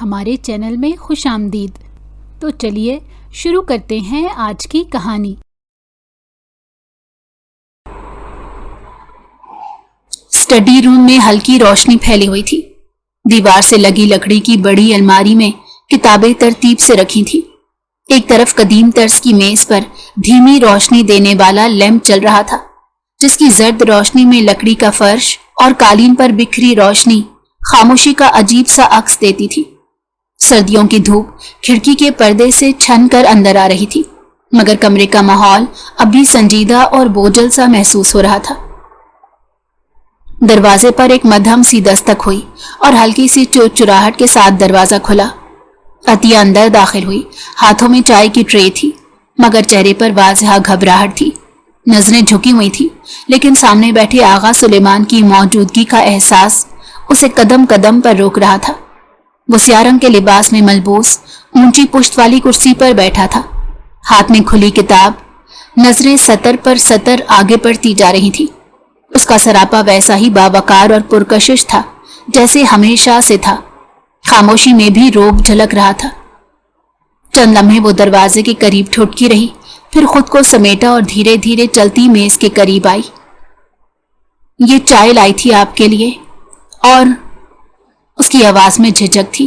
ہمارے چینل میں خوش آمدید۔ تو چلیے شروع کرتے ہیں آج کی کہانی۔ اسٹڈی روم میں ہلکی روشنی پھیلی ہوئی تھی۔ دیوار سے لگی لکڑی کی بڑی الماری میں کتابیں ترتیب سے رکھی تھیں۔ ایک طرف قدیم طرز کی میز پر دھیمی روشنی دینے والا لیمپ چل رہا تھا، جس کی زرد روشنی میں لکڑی کا فرش اور قالین پر بکھری روشنی خاموشی کا عجیب سا عکس دیتی تھی۔ سردیوں کی دھوپ کھڑکی کے پردے سے چھن کر اندر آ رہی تھی، مگر کمرے کا ماحول اب بھی سنجیدہ اور بوجھل سا محسوس ہو رہا تھا۔ دروازے پر ایک مدھم سی دستک ہوئی اور ہلکی سی چرچراہٹ کے ساتھ دروازہ کھلا۔ عطیہ اندر داخل ہوئی۔ ہاتھوں میں چائے کی ٹرے تھی، مگر چہرے پر واضح گھبراہٹ تھی۔ نظریں جھکی ہوئی تھی، لیکن سامنے بیٹھے آغا سلیمان کی موجودگی کا احساس اسے قدم قدم پر روک رہا تھا۔ وہ سیاہ رنگ کے لباس میں ملبوس اونچی پشت والی کرسی پر بیٹھا تھا، ہاتھ میں کھلی کتاب، نظریں سطر پر سطر آگے بڑھتی جا رہی تھی۔ اس کا سراپا ویسا ہی باوقار اور پرکشش تھا جیسے ہمیشہ سے تھا۔ خاموشی میں بھی روب جھلک رہا تھا۔ چند لمحے وہ دروازے کے قریب ٹھٹکی رہی، پھر خود کو سمیٹا اور دھیرے دھیرے چلتی میز کے قریب آئی۔ یہ چائے لائی تھی آپ کے لیے، اور اس کی آواز میں جھجک تھی،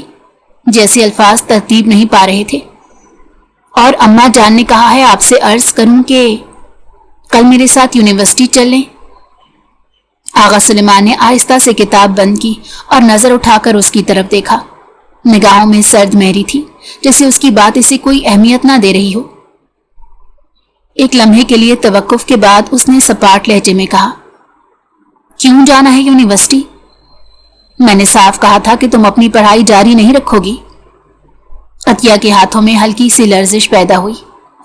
جیسے الفاظ ترتیب نہیں پا رہے تھے۔ اور اماں جان نے کہا ہے آپ سے عرض کروں کہ کل میرے ساتھ یونیورسٹی چل لیں۔ آغا سلیمان نے آہستہ سے کتاب بند کی اور نظر اٹھا کر اس کی طرف دیکھا۔ نگاہوں میں سرد مہری تھی، جیسے اس کی بات اسے کوئی اہمیت نہ دے رہی ہو۔ ایک لمحے کے لیے توقف کے بعد اس نے سپاٹ لہجے میں کہا، کیوں جانا ہے یونیورسٹی؟ میں نے صاف کہا تھا کہ تم اپنی پڑھائی جاری نہیں رکھو گی۔ عطیہ کے ہاتھوں میں ہلکی سی لرزش پیدا ہوئی۔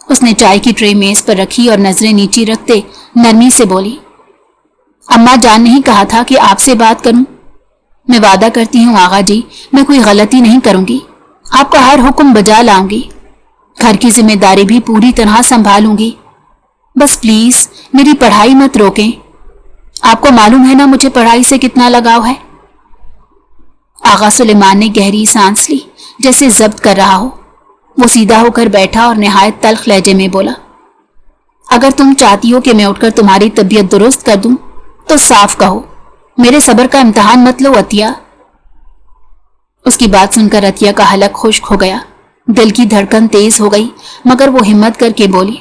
اس نے چائے کی ٹرے میز پر رکھی اور نظریں نیچی رکھتے نرمی سے بولی، اماں جان نے ہی کہا تھا کہ آپ سے بات کروں۔ میں وعدہ کرتی ہوں آغا جی، میں کوئی غلطی نہیں کروں گی، آپ کا ہر حکم بجا لاؤں گی، گھر کی ذمہ داری بھی پوری طرح سنبھالوں گی۔ بس پلیز میری پڑھائی مت روکیں، آپ کو معلوم ہے نا مجھے پڑھائی سے کتنا لگاؤ ہے۔ آغا سلیمان نے گہری سانس لی، جیسے ضبط کر رہا ہو۔ وہ سیدھا ہو کر بیٹھا اور نہایت تلخ لہجے میں بولا، اگر تم چاہتی ہو کہ میں اٹھ کر تمہاری طبیعت درست کر دوں تو صاف کہو، میرے صبر کا امتحان مت لو عطیہ۔ اس کی بات سن کر عطیہ کا حلق خشک ہو گیا، دل کی دھڑکن تیز ہو گئی، مگر وہ ہمت کر کے بولی،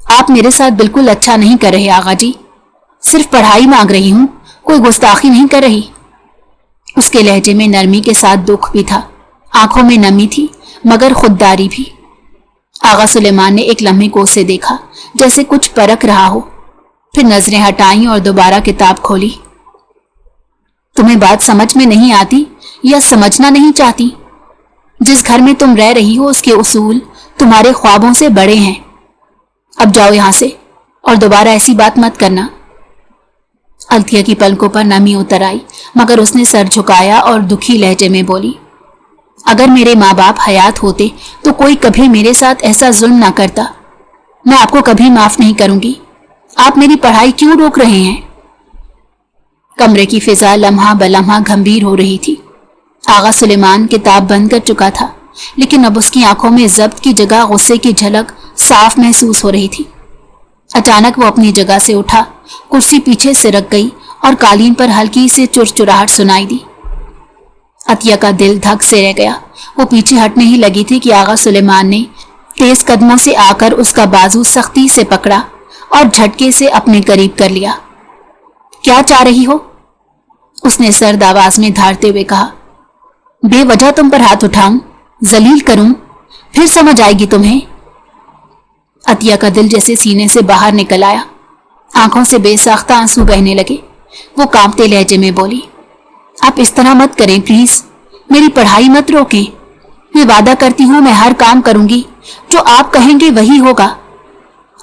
آپ میرے ساتھ بالکل اچھا نہیں کر رہے آغا جی، صرف پڑھائی مانگ رہی ہوں، کوئی گستاخی نہیں کر رہی۔ اس کے لہجے میں نرمی کے ساتھ دکھ بھی تھا، آنکھوں میں نمی تھی، مگر خودداری بھی۔ آغا سلیمان نے ایک لمحے کو اسے دیکھا، جیسے کچھ پرکھ رہا ہو، پھر نظریں ہٹائیں اور دوبارہ کتاب کھولی۔ تمہیں بات سمجھ میں نہیں آتی یا سمجھنا نہیں چاہتی؟ جس گھر میں تم رہ رہی ہو اس کے اصول تمہارے خوابوں سے بڑے ہیں۔ اب جاؤ یہاں سے اور دوبارہ ایسی بات مت کرنا۔ عطیہ کی پلکوں پر نمی اتر آئی، مگر اس نے سر جھکایا اور دکھی لہجے میں بولی، اگر میرے ماں باپ حیات ہوتے تو کوئی کبھی میرے ساتھ ایسا ظلم نہ کرتا۔ میں آپ کو کبھی معاف نہیں کروں گی۔ آپ میری پڑھائی کیوں روک رہے ہیں؟ کمرے کی فضا لمحہ بلمحہ گھمبیر ہو رہی تھی۔ آغا سلیمان کتاب بند کر چکا تھا، لیکن اب اس کی آنکھوں میں ضبط کی جگہ غصے کی جھلک صاف محسوس ہو رہی تھی۔ اچانک وہ اپنی جگہ سے اٹھا، کرسی پیچھے سرک گئی اور قالین پر ہلکی سے چرچراہٹ سنائی دی۔ عطیہ کا دل دھک سے رہ گیا۔ وہ پیچھے ہٹنے ہی لگی تھی کہ آغا سلیمان نے تیز قدموں سے آ کر اس کا بازو سختی سے پکڑا اور جھٹکے سے اپنے قریب کر لیا۔ کیا چاہ رہی ہو؟ اس نے سرد آواز میں دھاڑتے ہوئے کہا، بے وجہ تم پر ہاتھ اٹھاؤں، ذلیل کروں، پھر سمجھ آئے گی تمہیں۔ عطیہ کا دل جیسے سینے سے باہر نکل آیا، آنکھوں سے بے ساختہ آنسو بہنے لگے۔ وہ کانپتے لہجے میں بولی، آپ اس طرح مت کریں پلیز، میری پڑھائی مت روکیں۔ میں وعدہ کرتی ہوں میں ہر کام کروں گی، جو آپ کہیں گے وہی ہوگا۔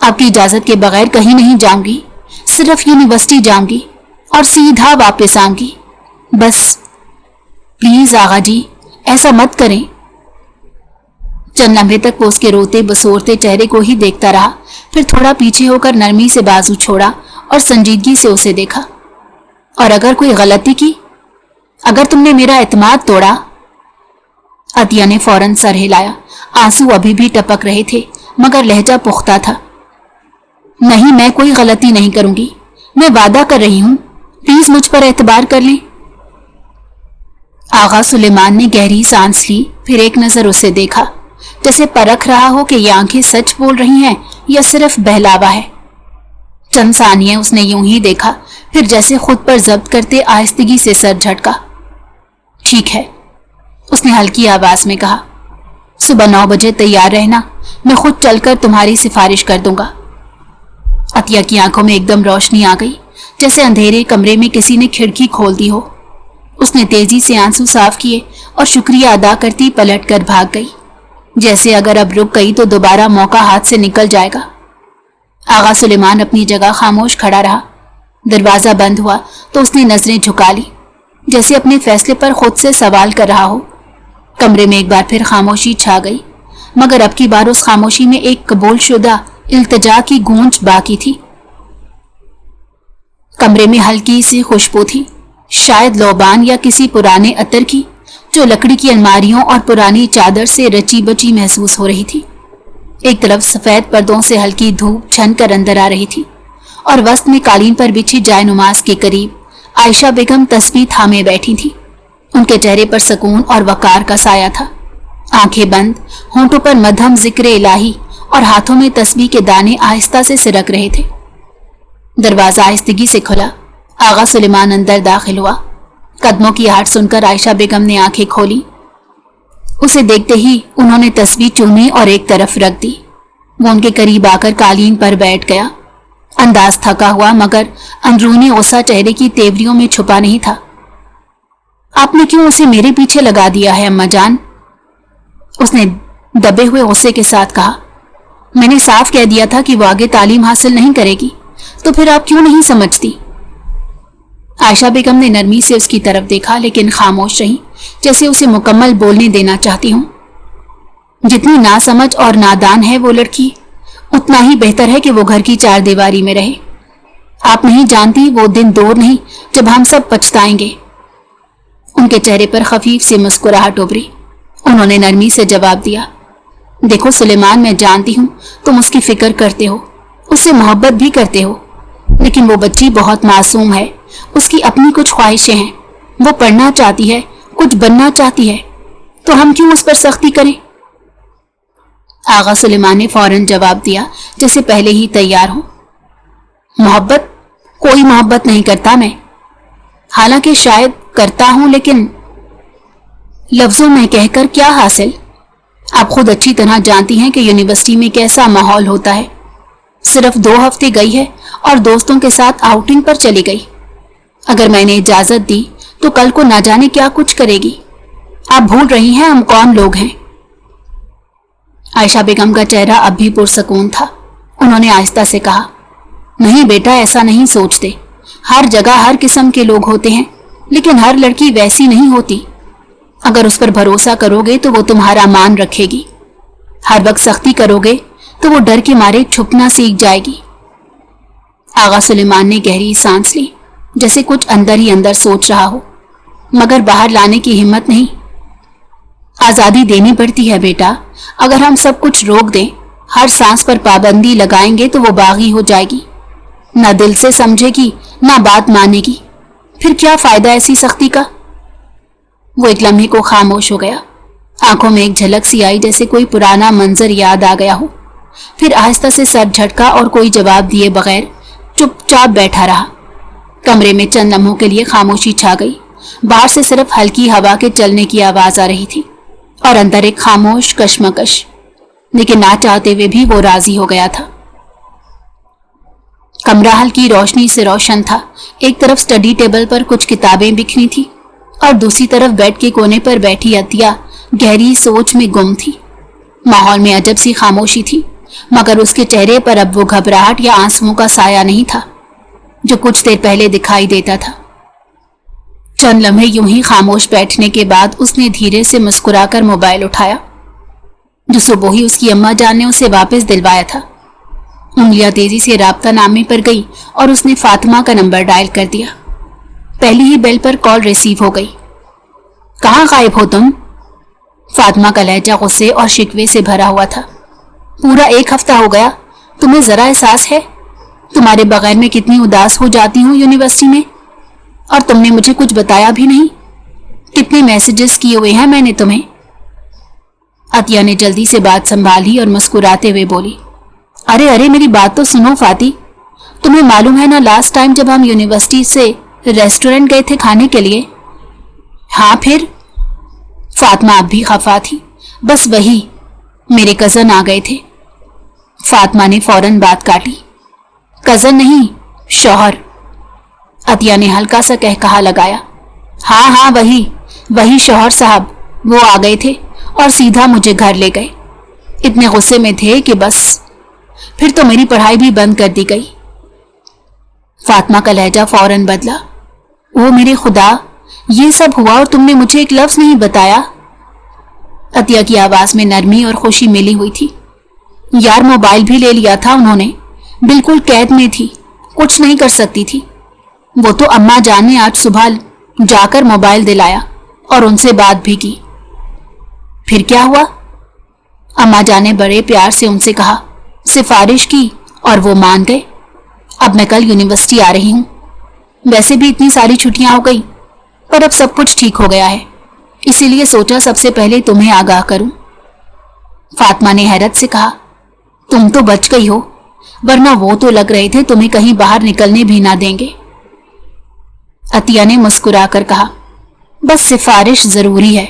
آپ کی اجازت کے بغیر کہیں نہیں جاؤں گی، صرف یونیورسٹی جاؤں گی اور سیدھا واپس آؤں گی۔ بس پلیز آغا جی ایسا مت کریں۔ چند لمحے تک وہ اس کے روتے بسورتے چہرے کو ہی دیکھتا رہا، پھر تھوڑا پیچھے ہو کر نرمی سے بازو چھوڑا اور سنجیدگی سے اسے دیکھا۔ اور اگر کوئی غلطی کی، اگر تم نے میرا اعتماد توڑا، अतिया ने फौरन सर हिलाया। आंसू अभी भी टपक रहे थे मगर लहजा पुख्ता था। नहीं, मैं कोई गलती नहीं करूंगी, मैं वादा कर रही हूं, प्लीज मुझ पर एतबार कर लें। आगा सुलेमान ने गहरी सांस ली, फिर एक नजर उसे देखा, जैसे परख रहा हो कि ये आंखें सच बोल रही हैं या सिर्फ बहलावा है। चंद सानिये उसने यूं ही देखा, फिर जैसे खुद पर जब्त करते आहिस्तगी से सर झटका। ठीक है, उसने हल्की आवाज में कहा, सुबह 9 बजे तैयार रहना, मैं खुद चलकर तुम्हारी सिफारिश कर दूंगा। अतिया की आंखों में एकदम रोशनी आ गई, जैसे अंधेरे कमरे में किसी ने खिड़की खोल दी हो। उसने तेजी से आंसू साफ किए और शुक्रिया अदा करती पलट कर भाग गई, जैसे अगर अब रुक गई तो दोबारा मौका हाथ से निकल जाएगा। आगा सुलेमान अपनी जगह खामोश खड़ा रहा। दरवाजा बंद हुआ तो उसने नजरें झुका ली, जैसे अपने फैसले पर खुद से सवाल कर रहा हो। कमरे में एक बार फिर खामोशी छा गई, मगर अब की बार उस खामोशी में एक कबूलशुदा इल्तिजा की गूंज बाकी थी। कमरे में हल्की सी खुशबू थी, शायद लोबान या किसी पुराने अतर की, जो लकड़ी की अलमारियों और पुरानी चादर से रची बची महसूस हो रही थी। एक तरफ सफेद पर्दों से हल्की धूप छन कर अंदर आ रही थी और वस्त में कालीन पर बिछी जाए नुमाज के करीब आयशा बेगम तस्बीह थामे बैठी थी। उनके चेहरे पर सुकून और वकार का साया था। आंखें बंद, होंठों पर मध्यम जिक्र इलाही और हाथों में तस्बीह के दाने आहिस्ता से सिरक रहे थे। दरवाजा आहिस्तगी से खुला। आगा सुलेमान अंदर दाखिल हुआ। कदमों की आहट सुनकर आयशा बेगम ने आंखें खोली। उसे देखते ही उन्होंने तस्बीह चूमी और एक तरफ रख दी। वो उनके करीब आकर कालीन पर बैठ गया। अंदाज थका हुआ मगर अंदरूनी गुस्सा चेहरे की तेवरियों में छुपा नहीं था। आपने क्यों उसे मेरे पीछे लगा दिया है अम्मा जान? उसने दबे हुए गुस्से के साथ कहा। मैंने साफ कह दिया था कि वो आगे तालीम हासिल नहीं करेगी, तो फिर आप क्यों नहीं समझती? आयशा बेगम ने नरमी से उसकी तरफ देखा, लेकिन खामोश रही, जैसे उसे मुकम्मल बोलने देना चाहती हूं। जितनी नासमझ और नादान है वो लड़की, उतना ही बेहतर है कि वो घर की चार दीवारी में रहे। आप नहीं जानती वो दिन दूर नहीं जब हम सब पछताएंगे। उनके चेहरे पर खफीफ सी मुस्कुराहट उभरी। उन्होंने नरमी से जवाब दिया, देखो सुलेमान, मैं जानती हूं तुम उसकी फिक्र करते हो, उससे मोहब्बत भी करते हो, लेकिन वो बच्ची बहुत मासूम है। उसकी अपनी कुछ ख्वाहिशें हैं, वो पढ़ना चाहती है, कुछ बनना चाहती है, तो हम क्यों उस पर सख्ती करें? आगा सुलेमान ने फौरन जवाब दिया, जैसे पहले ही तैयार हो। मोहब्बत? कोई मोहब्बत नहीं करता मैं, हालांकि शायद करता हूं, लेकिन लफ्जों में कहकर क्या हासिल? आप खुद अच्छी तरह जानती हैं कि यूनिवर्सिटी में कैसा माहौल होता है। सिर्फ 2 हफ्ते गई है और दोस्तों के साथ आउटिंग पर चली गई। अगर मैंने इजाजत दी तो कल को ना जाने क्या कुछ करेगी। आप भूल रही हैं हम कौन लोग हैं। आयशा बेगम का चेहरा अब भी पुरसकून था। उन्होंने आहिस्ता से कहा, नहीं बेटा, ऐसा नहीं सोचते। हर जगह हर किस्म के लोग होते हैं, लेकिन हर लड़की वैसी नहीं होती। अगर उस पर भरोसा करोगे तो वो तुम्हारा मान रखेगी। हर वक्त सख्ती करोगे तो वो डर के मारे छुपना सीख जाएगी। आगा सुलेमान ने गहरी सांस ली, जैसे कुछ अंदर ही अंदर सोच रहा हो, मगर बाहर लाने की हिम्मत नहीं। आजादी देनी पड़ती है बेटा। अगर हम सब कुछ रोक दें, हर सांस पर पाबंदी लगाएंगे तो वो बागी हो जाएगी, ना दिल से समझेगी ना बात मानेगी। फिर क्या फायदा ऐसी सख्ती का? वो एक लम्हे को खामोश हो गया। आंखों में एक झलक सी आई, जैसे कोई पुराना मंजर याद आ गया हो। फिर आहिस्ता से सर झटका और कोई जवाब दिए बगैर चुपचाप बैठा रहा। कमरे में चंद लम्हों के लिए खामोशी छा गई। बाहर से सिर्फ हल्की हवा के चलने की आवाज आ रही थी और अंदर एक खामोश कश्मकश, लेकिन ना चाहते हुए भी वो राजी हो गया था। कमरा हल्की रोशनी से रोशन था। एक तरफ स्टडी टेबल पर कुछ किताबें बिखरी थी और दूसरी तरफ बेड के कोने पर बैठी अतिया गहरी सोच में गुम थी। माहौल में अजब सी खामोशी थी, मगर उसके चेहरे पर अब वो घबराहट या आंसुओं का साया नहीं था जो कुछ देर पहले दिखाई देता था। चंद लम्हे यूं ही खामोश बैठने के बाद उसने धीरे से मुस्कुराकर मोबाइल उठाया, जो सुबह ही उसकी अम्मा जान ने उसे वापस दिलवाया था। उंगलियां तेजी से राब्ता नामे पर गई और उसने फातिमा का नंबर डायल कर दिया। पहली ही बेल पर कॉल रिसीव हो गई। कहाँ गायब हो तुम? فاطمہ کا لہجہ غصے اور شکوے سے بھرا ہوا تھا۔ پورا 1 ہفتہ ہو گیا، تمہیں ذرا احساس ہے تمہارے بغیر میں کتنی اداس ہو جاتی ہوں یونیورسٹی میں، اور تم نے مجھے کچھ بتایا بھی نہیں۔ کتنے میسیجز کیے ہوئے ہیں میں نے تمہیں۔ عطیہ نے جلدی سے بات سنبھالی اور مسکراتے ہوئے بولی، ارے میری بات تو سنو فاتی، تمہیں معلوم ہے نا لاسٹ ٹائم جب ہم یونیورسٹی سے ریسٹورنٹ گئے تھے کھانے کے لیے؟ ہاں پھر؟ فاطمہ اب بھی خفا تھی۔ بس وہی، میرے کزن آ گئے تھے۔ فاطمہ نے فوراً بات کاٹی، کزن نہیں، شوہر۔ عطیہ نے ہلکا سا کہا لگایا، ہاں وہی شوہر صاحب، وہ آ گئے تھے اور سیدھا مجھے گھر لے گئے۔ اتنے غصے میں تھے کہ بس پھر تو میری پڑھائی بھی بند کر دی گئی۔ فاطمہ کا لہجہ فوراً بدلا، او میرے خدا، یہ سب ہوا اور تم نے مجھے ایک لفظ نہیں بتایا؟ عطیہ کی آواز میں نرمی اور خوشی ملی ہوئی تھی۔ یار موبائل بھی لے لیا تھا انہوں نے، بالکل قید میں تھی، کچھ نہیں کر سکتی تھی۔ وہ تو اماں جان نے آج صبح جا کر موبائل دلایا اور ان سے بات بھی کی۔ پھر کیا ہوا؟ اماں جان نے بڑے پیار سے ان سے کہا، سفارش کی اور وہ مان گئے۔ اب میں کل یونیورسٹی آ رہی ہوں۔ ویسے بھی اتنی ساری چھٹیاں ہو گئی، پر اب سب کچھ ٹھیک ہو گیا ہے، اسی لیے سوچا سب سے پہلے تمہیں آگاہ کروں۔ فاطمہ نے حیرت سے کہا، تم تو بچ گئی ہو، ورنہ وہ تو لگ رہے تھے تمہیں کہیں باہر نکلنے بھی نہ دیں گے۔ عطیہ نے مسکرا کر کہا، بس سفارش ضروری ہے،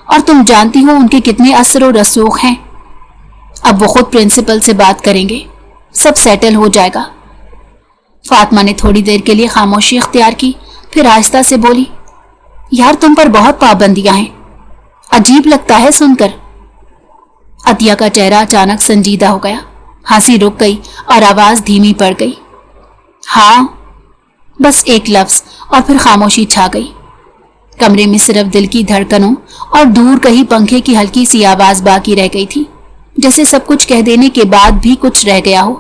اور تم جانتی ہو ان کے کتنے اثر و رسوخ ہیں۔ اب وہ خود پرنسپل سے بات کریں گے، سب سیٹل ہو جائے گا۔ فاطمہ نے تھوڑی دیر کے لیے خاموشی اختیار کی، پھر آہستہ سے بولی، یار تم پر بہت پابندیاں ہیں، عجیب لگتا ہے سن کر۔ عطیہ کا چہرہ اچانک سنجیدہ ہو گیا، ہنسی رک گئی اور آواز دھیمی پڑ گئی۔ ہاں، بس ایک لفظ اور پھر خاموشی چھا گئی۔ کمرے میں صرف دل کی دھڑکنوں اور دور کہیں پنکھے کی ہلکی سی آواز باقی رہ گئی تھی، جیسے سب کچھ کہہ دینے کے بعد بھی کچھ رہ گیا ہو۔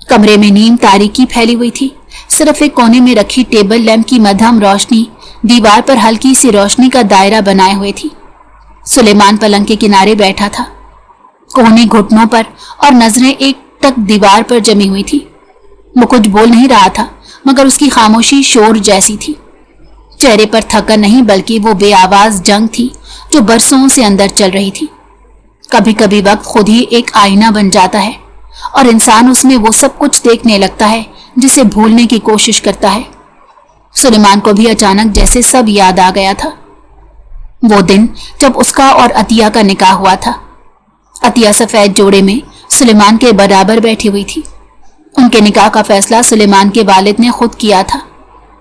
کمرے میں نیم تاریکی پھیلی ہوئی تھی، صرف ایک کونے میں رکھی ٹیبل لیمپ کی مدھم روشنی دیوار پر ہلکی سی روشنی کا دائرہ بنائے ہوئے تھی۔ سلیمان پلنگ کے کنارے بیٹھا تھا، کوہنی گھٹنوں پر، اور نظریں ایک ٹک دیوار پر جمی ہوئی تھی۔ وہ کچھ بول نہیں رہا تھا، مگر اس کی خاموشی شور جیسی تھی۔ چہرے پر تھکن نہیں، بلکہ وہ بے آواز جنگ تھی جو برسوں سے اندر چل رہی تھی۔ کبھی کبھی وقت خود ہی ایک آئینہ بن جاتا ہے، اور انسان اس میں وہ سب کچھ دیکھنے لگتا ہے جسے بھولنے کی کوشش کرتا ہے۔ سلیمان کو بھی اچانک جیسے سب یاد آ گیا تھا، وہ دن جب اس کا اور عطیہ کا نکاح ہوا تھا۔ عطیہ سفید جوڑے میں سلیمان کے برابر بیٹھی ہوئی تھی۔ ان کے نکاح کا فیصلہ سلیمان کے والد نے خود کیا تھا۔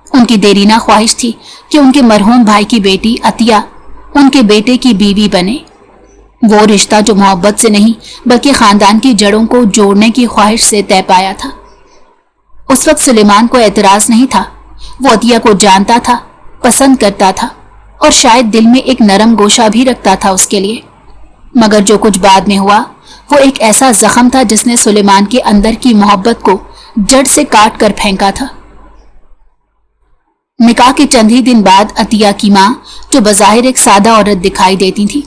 ان کی دیرینہ خواہش تھی کہ ان کے مرحوم بھائی کی بیٹی عطیہ ان کے بیٹے کی بیوی بنے۔ وہ رشتہ جو محبت سے نہیں بلکہ خاندان کی جڑوں کو جوڑنے کی خواہش سے طے پایا تھا۔ اس وقت سلیمان کو اعتراض نہیں تھا، وہ عطیہ کو جانتا تھا، پسند کرتا تھا، اور شاید دل میں ایک نرم گوشہ بھی رکھتا تھا اس کے لیے۔ مگر جو کچھ بعد میں ہوا وہ ایک ایسا زخم تھا جس نے سلیمان کے اندر کی محبت کو جڑ سے کاٹ کر پھینکا تھا۔ نکاح کے چند ہی دن بعد عطیہ کی ماں، جو بظاہر ایک سادہ عورت دکھائی دیتی تھی،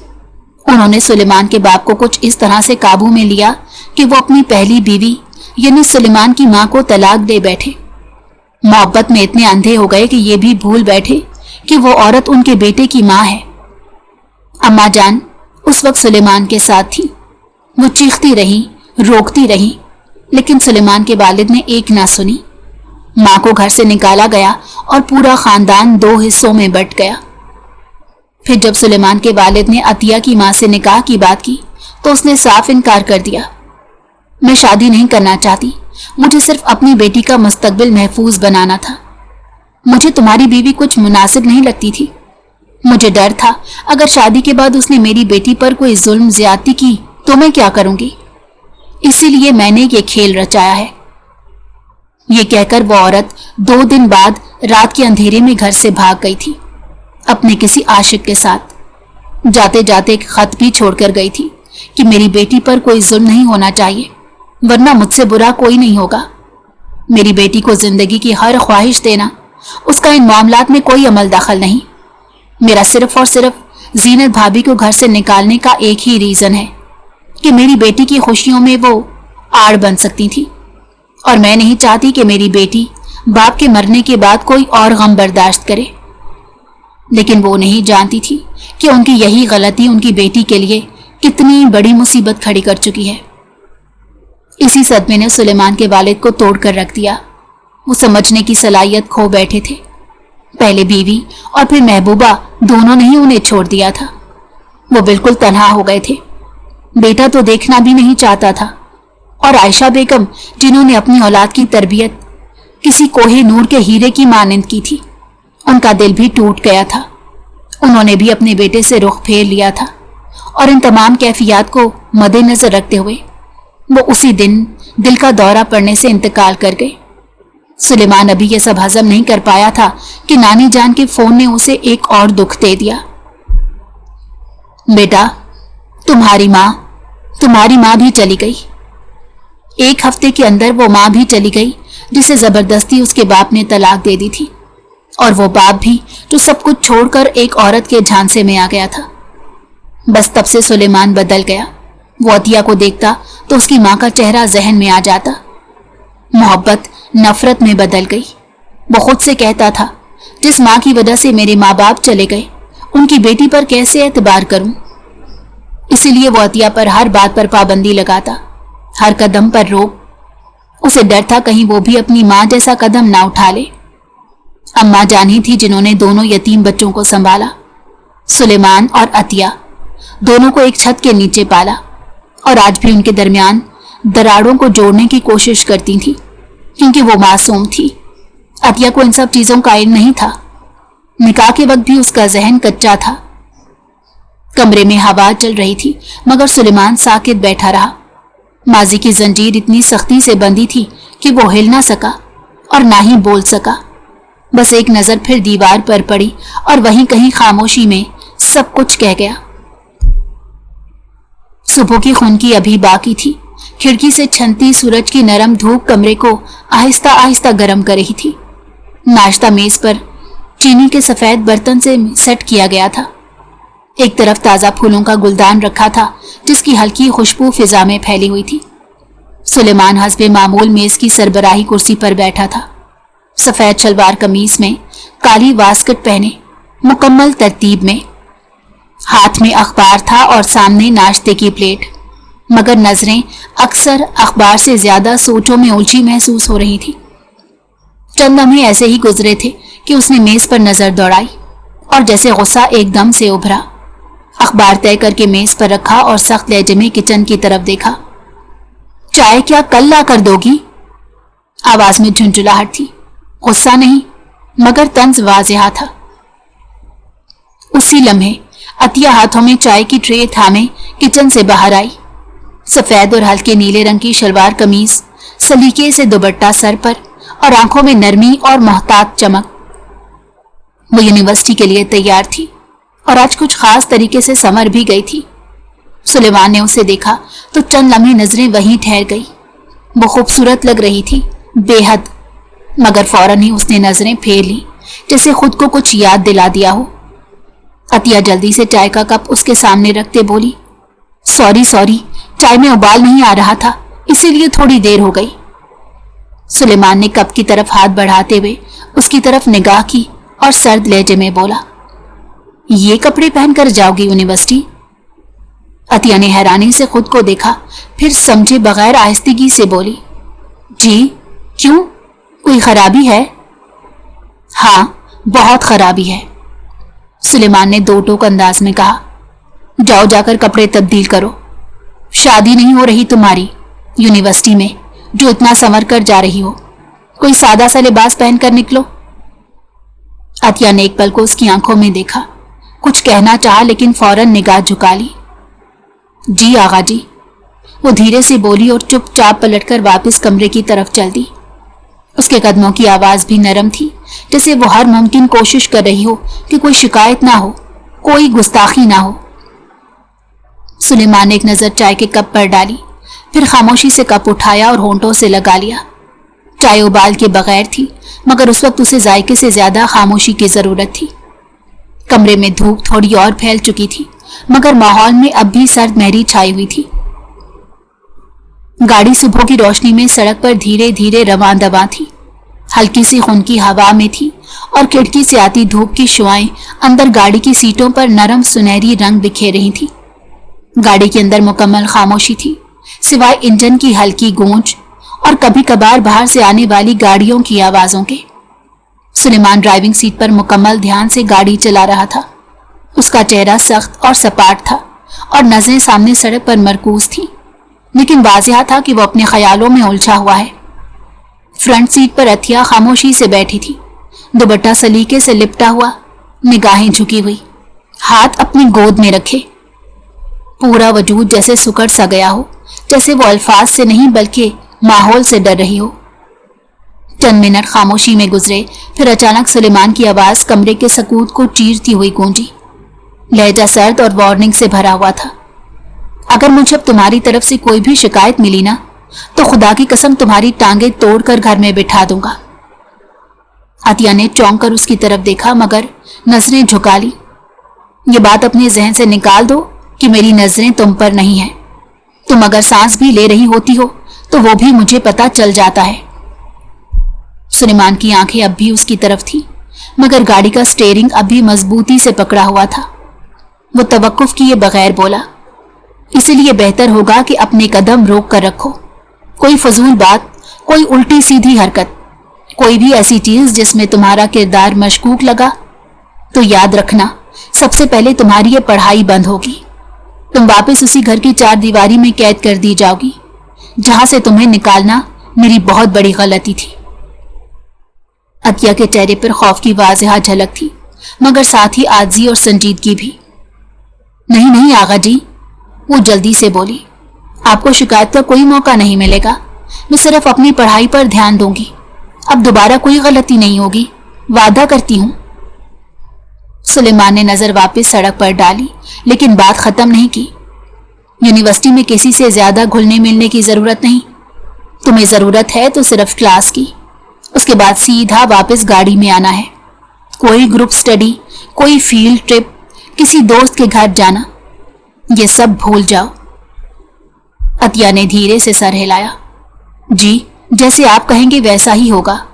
انہوں نے سلیمان کے باپ کو کچھ اس طرح سے قابو میں لیا کہ وہ اپنی پہلی بیوی یعنی سلیمان کی ماں کو طلاق دے بیٹھے۔ محبت میں اتنے اندھے ہو گئے کہ یہ بھی بھول بیٹھے کہ وہ عورت ان کے بیٹے کی ماں ہے۔ اماں جان اس وقت سلیمان کے ساتھ تھی، وہ چیختی رہی، روکتی رہی، لیکن سلیمان کے والد نے ایک نہ سنی۔ ماں کو گھر سے نکالا گیا اور پورا خاندان 2 حصوں میں بٹ گیا۔ پھر جب سلیمان کے والد نے عطیہ کی ماں سے نکاح کی بات کی تو اس نے صاف انکار کر دیا۔ میں شادی نہیں کرنا چاہتی، مجھے صرف اپنی بیٹی کا مستقبل محفوظ بنانا تھا۔ مجھے تمہاری بیوی کچھ مناسب نہیں لگتی تھی۔ مجھے ڈر تھا اگر شادی کے بعد اس نے میری بیٹی پر کوئی ظلم زیادتی کی تو میں کیا کروں گی، اسی لیے میں نے یہ کھیل رچایا ہے۔ یہ کہہ کر وہ عورت 2 دن بعد رات کے اندھیرے میں گھر سے بھاگ گئی تھی، اپنے کسی عاشق کے ساتھ۔ جاتے جاتے ایک خط بھی چھوڑ کر گئی تھی کہ میری بیٹی پر کوئی ظلم نہیں ہونا چاہیے، ورنہ مجھ سے برا کوئی نہیں ہوگا۔ میری بیٹی کو زندگی کی ہر خواہش دینا، اس کا ان معاملات میں کوئی عمل دخل نہیں۔ میرا صرف اور صرف जीनत भाभी को घर से निकालने का एक ही रीजन है कि मेरी बेटी की खुशियों में वो आड़ बन सकती थी, और मैं नहीं चाहती कि मेरी बेटी बाप के मरने के बाद कोई और गम बर्दाश्त करे। लेकिन वो नहीं जानती थी कि उनकी यही गलती उनकी बेटी के लिए कितनी बड़ी मुसीबत खड़ी कर चुकी है। इसी सदमे ने सुलेमान के वालिद को तोड़ कर रख दिया। वो समझने की सलाहियत खो बैठे थे। पहले बीवी और फिर महबूबा दोनों ने ही उन्हें छोड़ दिया था। वो बिल्कुल तन्हा हो गए थे। बेटा तो देखना भी नहीं चाहता था, और आयशा बेगम जिन्होंने अपनी औलाद की तरबियत किसी कोहे नूर के हीरे की मानंद की थी, उनका दिल भी टूट गया था। उन्होंने भी अपने बेटे से रुख फेर लिया था, और इन तमाम कैफियत को मद्देनजर रखते हुए वो उसी दिन दिल का दौरा पड़ने से इंतकाल कर गए। सुलेमान अभी यह सब हजम नहीं कर पाया था कि नानी जान के फोन ने उसे एक और दुख दे दिया। बेटा, तुम्हारी माँ भी चली गई। 1 हफ्ते के अंदर वो माँ भी चली गई जिसे जबरदस्ती उसके बाप ने तलाक दे दी थी, और वो बाप भी जो सब कुछ छोड़कर एक औरत के झांसे में आ गया था। बस तब से सुलेमान बदल गया। वो अतिया को देखता तो उसकी माँ का चेहरा जहन में आ जाता। मोहब्बत नफरत में बदल गई। वो खुद से कहता था, जिस माँ की वजह से मेरे माँ बाप चले गए, उनकी बेटी पर कैसे एतबार करूं। इसीलिए वो अतिया पर हर बात पर पाबंदी लगाता, हर कदम पर रोक। उसे डर था कहीं वो भी अपनी माँ जैसा कदम ना उठा ले। अम्मा जान ही थी जिन्होंने दोनों यतीम बच्चों को संभाला। सुलेमान और अतिया दोनों को एक छत के नीचे पाला, और आज भी उनके दरमियान दरारों को जोड़ने की कोशिश करती थी, क्योंकि वो मासूम थी। अतिया को इन सब चीजों का इल्म नहीं था। निकाह के वक्त भी उसका जहन कच्चा था। कमरे में हवा चल रही थी, मगर सुलेमान साकित बैठा रहा। माजी की जंजीर इतनी सख्ती से बंधी थी कि वो हिल ना सका और ना ही बोल सका। बस एक नजर फिर दीवार पर पड़ी, और वहीं कहीं खामोशी में सब कुछ कह गया। सुबह की खुनकी अभी बाकी थी। खिड़की से छनती सूरज की नरम धूप कमरे को आहिस्ता आहिस्ता गर्म कर रही थी। नाश्ता मेज पर चीनी के सफेद बर्तन से सेट किया गया था। एक तरफ ताजा फूलों का गुलदान रखा था, जिसकी हल्की खुशबू फिजा में फैली हुई थी। सुलेमान हस्बे मामूल मेज की सरबराही कुर्सी पर बैठा था। सफेद शलवार कमीज में, काली वास्कट पहने, मुकम्मल तरतीब में। हाथ में अखबार था और सामने नाश्ते की प्लेट, मगर नजरें अक्सर अखबार से ज्यादा सोचों में उलझी महसूस हो रही थी। चंद लम्हे ऐसे ही गुजरे थे कि उसने मेज पर नजर दौड़ाई, और जैसे गुस्सा एकदम से उभरा। अखबार तय करके मेज पर रखा और सख्त लहजे में किचन की तरफ देखा। चाय क्या कल ला कर दोगी? आवाज में झुंझुलाहट थी। गुस्सा नहीं, मगर तंज वाज़ेहा था। उसी लम्हे अतिया हाथों में चाय की ट्रे थामे किचन से बाहर आई। सफेद और हल्के नीले रंग की शलवार कमीज, सलीके से दुपट्टा सर पर, और आंखों में नरमी और मोहतात चमक। वो यूनिवर्सिटी के लिए तैयार थी, और आज कुछ खास तरीके से संवर भी गई थी। सुलेमान ने उसे देखा तो चंद लम्हे नजरें वहीं ठहर गई। वो खूबसूरत लग रही थी, बेहद, मगर फौरन ही उसने नजरें फेर ली, जैसे खुद को कुछ याद दिला दिया हो। अतिया जल्दी से चाय का कप उसके सामने रखते बोली, सॉरी, चाय में उबाल नहीं आ रहा था, इसीलिए थोड़ी देर हो गई। सुलेमान ने कप की तरफ हाथ बढ़ाते हुए उसकी तरफ निगाह की और सर्द लहजे में बोला, ये कपड़े पहनकर जाओगी यूनिवर्सिटी? अतिया ने हैरानी से खुद को देखा, फिर समझे बगैर आहिस्तगी से बोली, जी क्यों, कोई खराबी है? हाँ, बहुत खराबी है। सुलेमान ने दो टोक अंदाज में कहा, जाओ जाकर कपड़े तब्दील करो। शादी नहीं हो रही तुम्हारी यूनिवर्सिटी में जो इतना संवर कर जा रही हो, कोई सादा सा लिबास पहनकर निकलो। अतिया ने एक पल को उसकी आंखों में देखा, कुछ कहना चाहा लेकिन फौरन निगाह झुका ली। जी आगा जी, वो धीरे से बोली और चुपचाप पलटकर वापस कमरे की तरफ चल दी। उसके कदमों की आवाज भी नरम थी, जैसे वो हर मुमकिन कोशिश कर रही हो कि कोई शिकायत ना हो, कोई गुस्ताखी ना हो। सुलेमान ने एक नजर चाय के कप पर डाली, फिर खामोशी से कप उठाया और होंठों से लगा लिया। चाय उबाल के बगैर थी, मगर उस वक्त उसे जायके से ज्यादा खामोशी की जरूरत थी। कमरे में धूप थोड़ी और फैल चुकी थी, मगर माहौल में अब भी सर्द महरी छाई हुई थी। गाड़ी सुबह की रोशनी में सड़क पर धीरे धीरे रवां दवां थी, हल्की सी खुनकी हवा में थी और खिड़की से आती धूप की शुआएं अंदर गाड़ी की सीटों पर नरम सुनहरी रंग बिखेर रही थी। गाड़ी के अंदर मुकम्मल खामोशी थी, सिवाय इंजन की हल्की गूंज और कभी कभार बाहर से आने वाली गाड़ियों की आवाजों के। सुलेमान ड्राइविंग सीट पर मुकम्मल ध्यान से गाड़ी चला रहा था। उसका चेहरा सख्त और सपाट था और नजरें सामने सड़क पर मरकूज थी, लेकिन वाज़ेह था कि वो अपने ख्यालों में उलझा हुआ है। फ्रंट सीट पर अथिया खामोशी से बैठी थी, दुपट्टा सलीके से लिपटा हुआ, निगाहें झुकी हुई, हाथ अपनी गोद में रखे। पूरा वजूद जैसे सुकड़ सा गया हो, जैसे वो अल्फाज से नहीं बल्कि माहौल से डर रही हो। चंद मिनट खामोशी में गुजरे, फिर अचानक सुलेमान की आवाज कमरे के सकूत को चीरती हुई गूंजी। लहजा सर्द और वार्निंग से भरा हुआ था। अगर मुझे अब तुम्हारी तरफ से कोई भी शिकायत मिली ना, तो खुदा की कसम तुम्हारी टांगे तोड़कर घर में बिठा दूंगा। अतिया ने चौंक कर उसकी तरफ देखा, मगर नजरें झुका ली। ये बात अपने जहन से निकाल दो कि मेरी नजरें तुम पर नहीं हैं। तुम अगर सांस भी ले रही होती हो तो वो भी मुझे पता चल जाता है। सुलेमान की आंखें अब भी उसकी तरफ थी, मगर गाड़ी का स्टीयरिंग अब भी मजबूती से पकड़ा हुआ था। वो तवक्कुफ किए बगैर बोला, इसलिए बेहतर होगा कि अपने कदम रोक कर रखो। कोई फजूल बात, कोई उल्टी सीधी हरकत, कोई भी ऐसी चीज जिसमें तुम्हारा किरदार मशकूक लगा, तो याद रखना सबसे पहले तुम्हारी ये पढ़ाई बंद होगी। तुम वापस उसी घर की चार दीवारी में कैद कर दी जाओगी, जहां से तुम्हें निकालना मेरी बहुत बड़ी गलती थी। अतिया के चेहरे पर खौफ की वाज़ेह झलक थी, मगर साथ ही आजी और संजीदगी भी। नहीं नहीं आगा जी, वो जल्दी से बोली, आपको शिकायत का कोई मौका नहीं मिलेगा। मैं सिर्फ अपनी पढ़ाई पर ध्यान दूंगी। अब दोबारा कोई गलती नहीं होगी, वादा करती हूं। सुलेमान ने नजर वापस सड़क पर डाली, लेकिन बात खत्म नहीं की। यूनिवर्सिटी में किसी से ज्यादा घुलने मिलने की जरूरत नहीं। तुम्हें जरूरत है तो सिर्फ क्लास की, उसके बाद सीधा वापस गाड़ी में आना है। कोई ग्रुप स्टडी, कोई फील्ड ट्रिप, किसी दोस्त के घर जाना, ये सब भूल जाओ। अतिया ने धीरे से सर हिलाया। जी, जैसे आप कहेंगे वैसा ही होगा।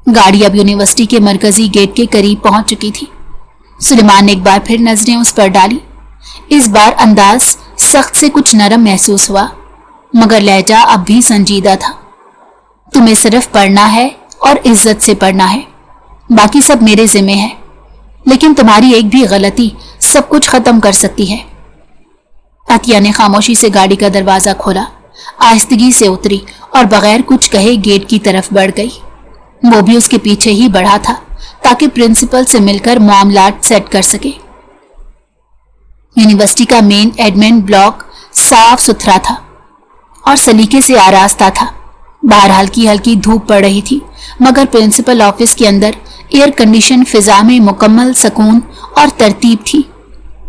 गाड़ी अब यूनिवर्सिटी के मरकजी गेट के करीब पहुंच चुकी थी। सुलेमान ने एक बार फिर नजरें उस पर डाली। इस बार अंदाज सख्त से कुछ नरम महसूस हुआ, मगर लहजा अब भी संजीदा था। तुम्हें सिर्फ पढ़ना है और इज्जत से पढ़ना है, बाकी सब मेरे जिम्मे है। लेकिन तुम्हारी एक भी गलती सब कुछ खत्म कर सकती है। अतिया ने खामोशी से गाड़ी का दरवाजा खोला, आहिस्तगी से उतरी और बगैर कुछ कहे गेट की तरफ बढ़ गई। वो भी उसके पीछे ही बढ़ा था, ताकि प्रिंसिपल से मिलकर मामलात सेट कर सके। यूनिवर्सिटी का मेन एडमिन ब्लॉक साफ सुथरा था और सलीके से आरास्ता था। बाहर हल्की हल्की धूप पड़ रही थी, मगर प्रिंसिपल ऑफिस के अंदर एयर कंडीशन फिजा में मुकम्मल सुकून और तरतीब थी।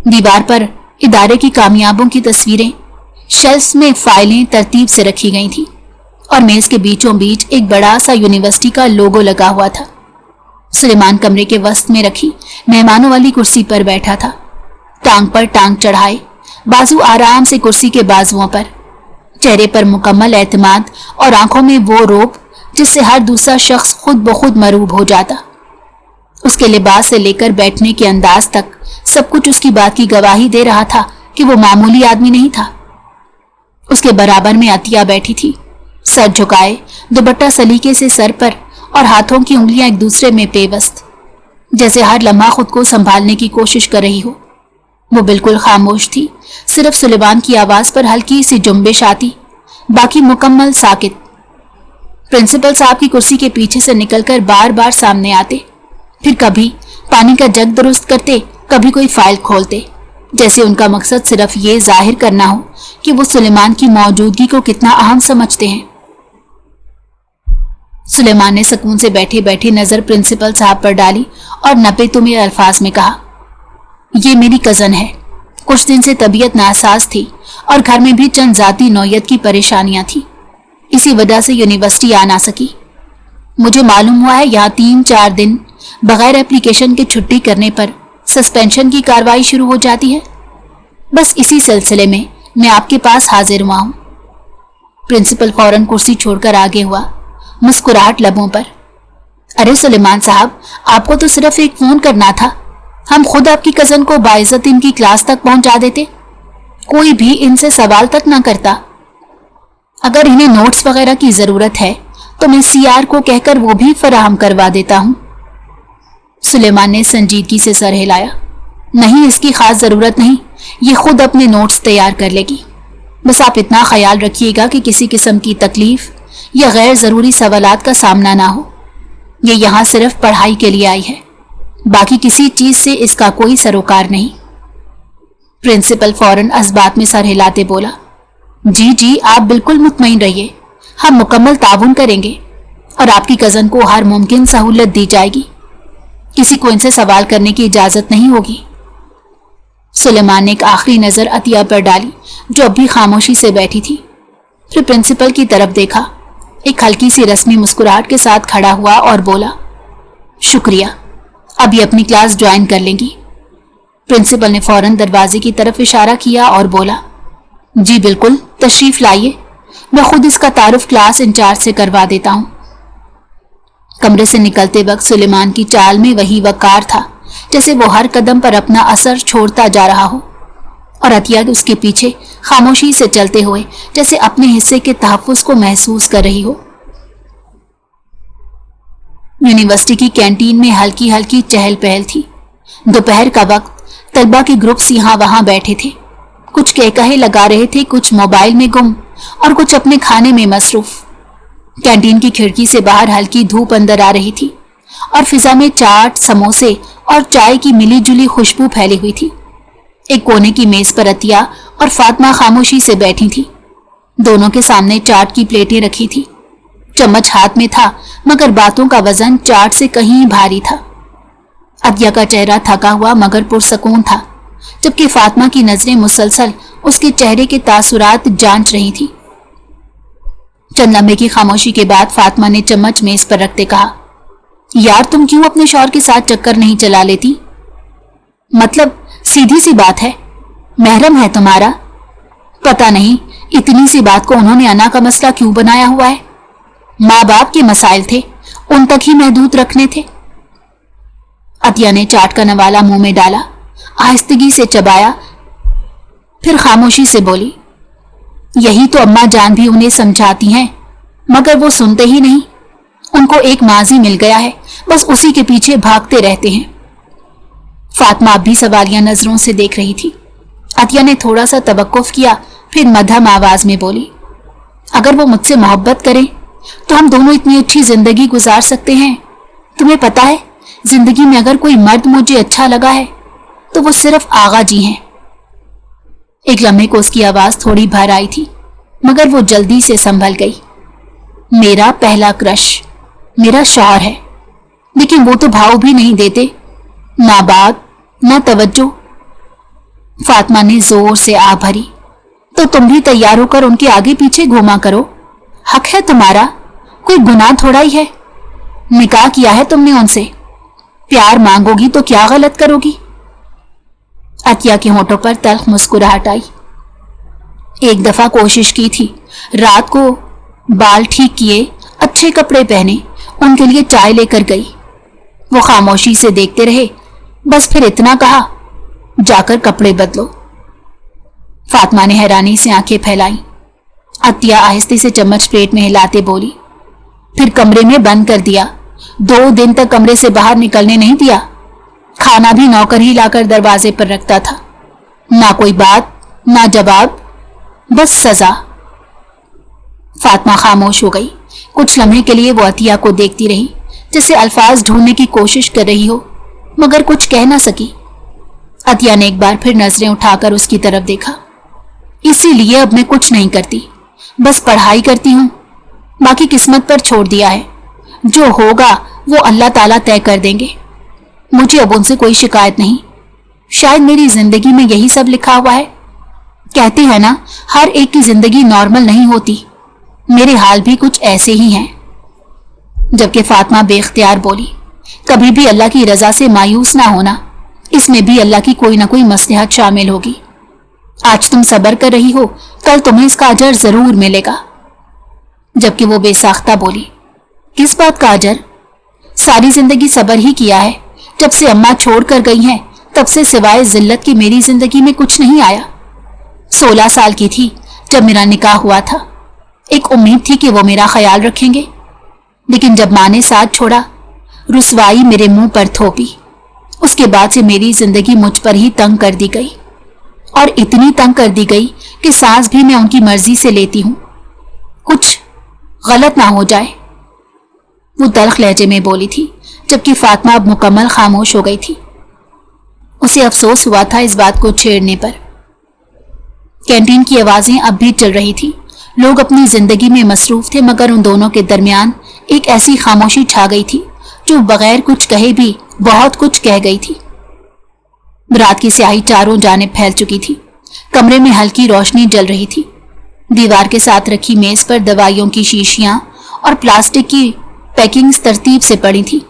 दीवार पर इदारे की कामयाबों की तस्वीरें, शेल्फ्स में फाइलें तरतीब से रखी गई थी और मेज के बीचों बीच एक बड़ा सा यूनिवर्सिटी का लोगो लगा हुआ था। सुलेमान कमरे के वस्त में रखी मेहमानों वाली कुर्सी पर बैठा था, टांग पर टांग चढ़ाए, बाजू आराम से कुर्सी के बाजुओं पर, चेहरे पर मुकम्मल एतमाद और आंखों में वो रोब जिससे हर दूसरा शख्स खुद ब खुद मरूब हो जाता। उसके लिबास से लेकर बैठने के अंदाज तक सब कुछ उसकी बात की गवाही दे रहा था कि वो मामूली आदमी नहीं था। उसके बराबर में अतिया बैठी थी, सर झुकाए, दुपट्टा सलीके से सर पर और हाथों की उंगलियां एक दूसरे में पेवस्त, जैसे हर लम्हा खुद को संभालने की कोशिश कर रही हो। वो बिल्कुल खामोश थी, सिर्फ सुलेमान की आवाज पर हल्की सी जुम्बिश आती, बाकी मुकम्मल साकित। प्रिंसिपल साहब की कुर्सी के पीछे से निकलकर बार बार सामने आते, फिर कभी पानी का जग दुरुस्त करते, कभी कोई फाइल खोलते, जैसे उनका मकसद सिर्फ ये जाहिर करना हो कि वो सुलेमान की मौजूदगी को कितना अहम समझते हैं। सुलेमान ने सुकून से बैठे बैठे नजर प्रिंसिपल साहब पर डाली और नपे तुम्हें अल्फाज में कहा, ये मेरी कजन है। कुछ दिन से तबीयत नासाज थी और घर में भी चंद जाती नौयत की परेशानियां थी, इसी वजह से यूनिवर्सिटी आ ना सकी। मुझे मालूम हुआ है यहाँ 3-4 दिन बगैर एप्लीकेशन के छुट्टी करने पर सस्पेंशन की कार्रवाई शुरू हो जाती है। बस इसी सिलसिले में मैं आपके पास हाजिर हुआ हूं। प्रिंसिपल फौरन कुर्सी छोड़कर आगे हुआ, मुस्कुराहट लबों पर। अरे सुलेमान साहब, आपको तो सिर्फ एक फोन करना था, हम खुद आपकी कजन को बाइज्जत इनकी क्लास तक पहुंचा देते, कोई भी इनसे सवाल तक ना करता। अगर इन्हें नोट्स वगैरह की जरूरत है तो मैं सीआर को कहकर वो भी फराहम करवा देता हूं। सुलेमान ने संजीदगी से सर हिलाया। नहीं, इसकी खास जरूरत नहीं, ये खुद अपने नोट्स तैयार कर लेगी। बस आप इतना ख्याल रखिएगा कि किसी किस्म की तकलीफ या गैर जरूरी सवालात का सामना ना हो। ये यहाँ सिर्फ पढ़ाई के लिए आई है, बाकी किसी चीज से इसका कोई सरोकार नहीं। प्रिंसिपल फौरन असबात में सर हिलाते बोला, जी जी, आप बिल्कुल मुतमईन रहिए, हम मुकम्मल ताउन करेंगे और आपकी कजन को हर मुमकिन सहूलत दी जाएगी। किसी को इनसे सवाल करने की इजाजत नहीं होगी। सुलेमान ने एक आखिरी नजर अतिया पर डाली जो अब भी खामोशी से बैठी थी, फिर प्रिंसिपल की तरफ देखा, एक हल्की सी रस्मी मुस्कुराहट के साथ खड़ा हुआ और बोला, शुक्रिया, अभी अपनी क्लास ज्वाइन कर लेंगी। प्रिंसिपल ने फौरन दरवाजे की तरफ इशारा किया और बोला, जी बिल्कुल, तशरीफ लाइए, मैं खुद इसका तारुफ क्लास इंचार्ज से करवा देता हूं। कमरे से निकलते वक्त सुलेमान की चाल में वही वकार था जैसे वो हर कदम पर अपना असर छोड़ता जा रहा हो, और अतिया उसके पीछे खामोशी से चलते हुए जैसे अपने हिस्से के तहफ्फुज़ को महसूस कर रही हो। यूनिवर्सिटी की कैंटीन में हल्की हल्की चहल पहल थी। दोपहर का वक्त, तलबा के ग्रुप्स यहाँ वहां बैठे थे, कुछ कहकहे लगा रहे थे, कुछ मोबाइल में गुम और कुछ अपने खाने में मसरूफ। कैंटीन की खिड़की से बाहर हल्की धूप अंदर आ रही थी और फिजा में चाट, समोसे और चाय की मिली जुली खुशबू फैली हुई थी। एक कोने की मेज पर अतिया और फातिमा खामोशी से बैठी थी। दोनों के सामने चाट की प्लेटें रखी थी। चम्मच हाथ में था, मगर बातों का वजन चाट से कहीं भारी था। अतिया का चेहरा थका हुआ मगर पुरसकून था, जबकि फातिमा की नजरें मुसलसल उसके चेहरे के तासुरात जांच रही थी। चंद लम्हे की खामोशी के बाद फातिमा ने चम्मच मेज पर रखते कहा, यार तुम क्यों अपने शौहर के साथ चक्कर नहीं चला लेती? मतलब सीधी सी बात है, महरम है तुम्हारा? पता नहीं इतनी सी बात को उन्होंने अना का मसला क्यों बनाया हुआ है। माँ बाप के मसाइल थे, उन तक ही महदूद रखने थे। अतिया ने चाट का नवाला मुंह में डाला, आहिस्तगी से चबाया, फिर खामोशी से बोली, यही तो अम्मा जान भी उन्हें समझाती हैं, मगर वो सुनते ही नहीं। उनको एक माजी मिल गया है, बस उसी के पीछे भागते रहते हैं। फातिमा अब भी सवालिया नजरों से देख रही थी। अतिया ने थोड़ा सा तवक्कुफ किया, फिर मध्यम आवाज में बोली, अगर वो मुझसे मोहब्बत करें तो हम दोनों इतनी अच्छी जिंदगी गुजार सकते हैं। तुम्हें पता है, जिंदगी में अगर कोई मर्द मुझे अच्छा लगा है तो वो सिर्फ आगा जी हैं। एक लम्हे को उसकी आवाज थोड़ी भर आई थी, मगर वो जल्दी से संभल गई। मेरा पहला क्रश मेरा शौहर है, लेकिन वो तो भाव भी नहीं देते, ना बात ना तवज्जो। फातिमा ने जोर से आ भरी, तो तुम भी तैयार होकर उनके आगे पीछे घूमा करो। हक है तुम्हारा, कोई गुनाह थोड़ा ही है। निकाह किया है तुमने उनसे, प्यार मांगोगी तो क्या गलत करोगी? अतिया के होठों पर तल्ख मुस्कुराहट आई। एक दफा कोशिश की थी, रात को बाल ठीक किए, अच्छे कपड़े पहने, उनके लिए चाय लेकर गई। वो खामोशी से देखते रहे, बस फिर इतना कहा, जाकर कपड़े बदलो। फातिमा ने हैरानी से आंखें फैलाई। अतिया आहिस्ते से चम्मच प्लेट में हिलाते बोली, फिर कमरे में बंद कर दिया। 2 दिन तक कमरे से बाहर निकलने नहीं दिया। खाना भी नौकर ही लाकर दरवाजे पर रखता था। ना कोई बात ना जवाब, बस सजा। फातिमा खामोश हो गई। कुछ लम्हे के लिए वो अतिया को देखती रही, जैसे अल्फाज ढूंढने की कोशिश कर रही हो, मगर कुछ कह ना सकी। अतिया ने एक बार फिर नजरें उठाकर उसकी तरफ देखा। इसीलिए अब मैं कुछ नहीं करती, बस पढ़ाई करती हूँ, बाकी किस्मत पर छोड़ दिया है। जो होगा वो अल्लाह ताला तय कर देंगे। मुझे अब उनसे कोई शिकायत नहीं। शायद मेरी जिंदगी में यही सब लिखा हुआ है। कहते हैं ना, हर एक की जिंदगी नॉर्मल नहीं होती, मेरे हाल भी कुछ ऐसे ही हैं। जबकि फातिमा बेख्तियार बोली, कभी भी अल्लाह की रजा से मायूस ना होना, इसमें भी अल्लाह की कोई ना कोई मसलहत शामिल होगी। आज तुम सब्र कर रही हो, कल तुम्हें इसका अजर जरूर मिलेगा। जबकि वो बेसाख्ता बोली, किस बात का अजर? सारी जिंदगी सब्र ही किया है। जब से अम्मा छोड़ कर गई हैं, तब से सिवाय जिल्लत की मेरी जिंदगी में कुछ नहीं आया। 16 साल की थी जब मेरा निकाह हुआ था। एक उम्मीद थी कि वो मेरा ख्याल रखेंगे, लेकिन जब माँ ने साथ छोड़ा, रुसवाई मेरे मुंह पर थोपी। उसके बाद से मेरी जिंदगी मुझ पर ही तंग कर दी गई, और इतनी तंग कर दी गई कि सांस भी मैं उनकी मर्जी से लेती हूं, कुछ गलत ना हो जाए। वो तल्ख लहजे में बोली थी, जबकि फातिमा अब मुकम्मल खामोश हो गई थी। उसे अफसोस हुआ था इस बात को छेड़ने पर। कैंटीन की आवाजें अब भी चल रही थी। लोग अपनी जिंदगी में मसरूफ थे, मगर उन दोनों के दरमियान एक ऐसी खामोशी छा गई थी जो बगैर कुछ कहे भी बहुत कुछ कह गई थी। रात की स्याही चारों जानिब फैल चुकी थी। कमरे में हल्की रोशनी जल रही थी। दीवार के साथ रखी मेज पर दवाइयों की शीशियां और प्लास्टिक की पैकिंग्स तरतीब से पड़ी थी।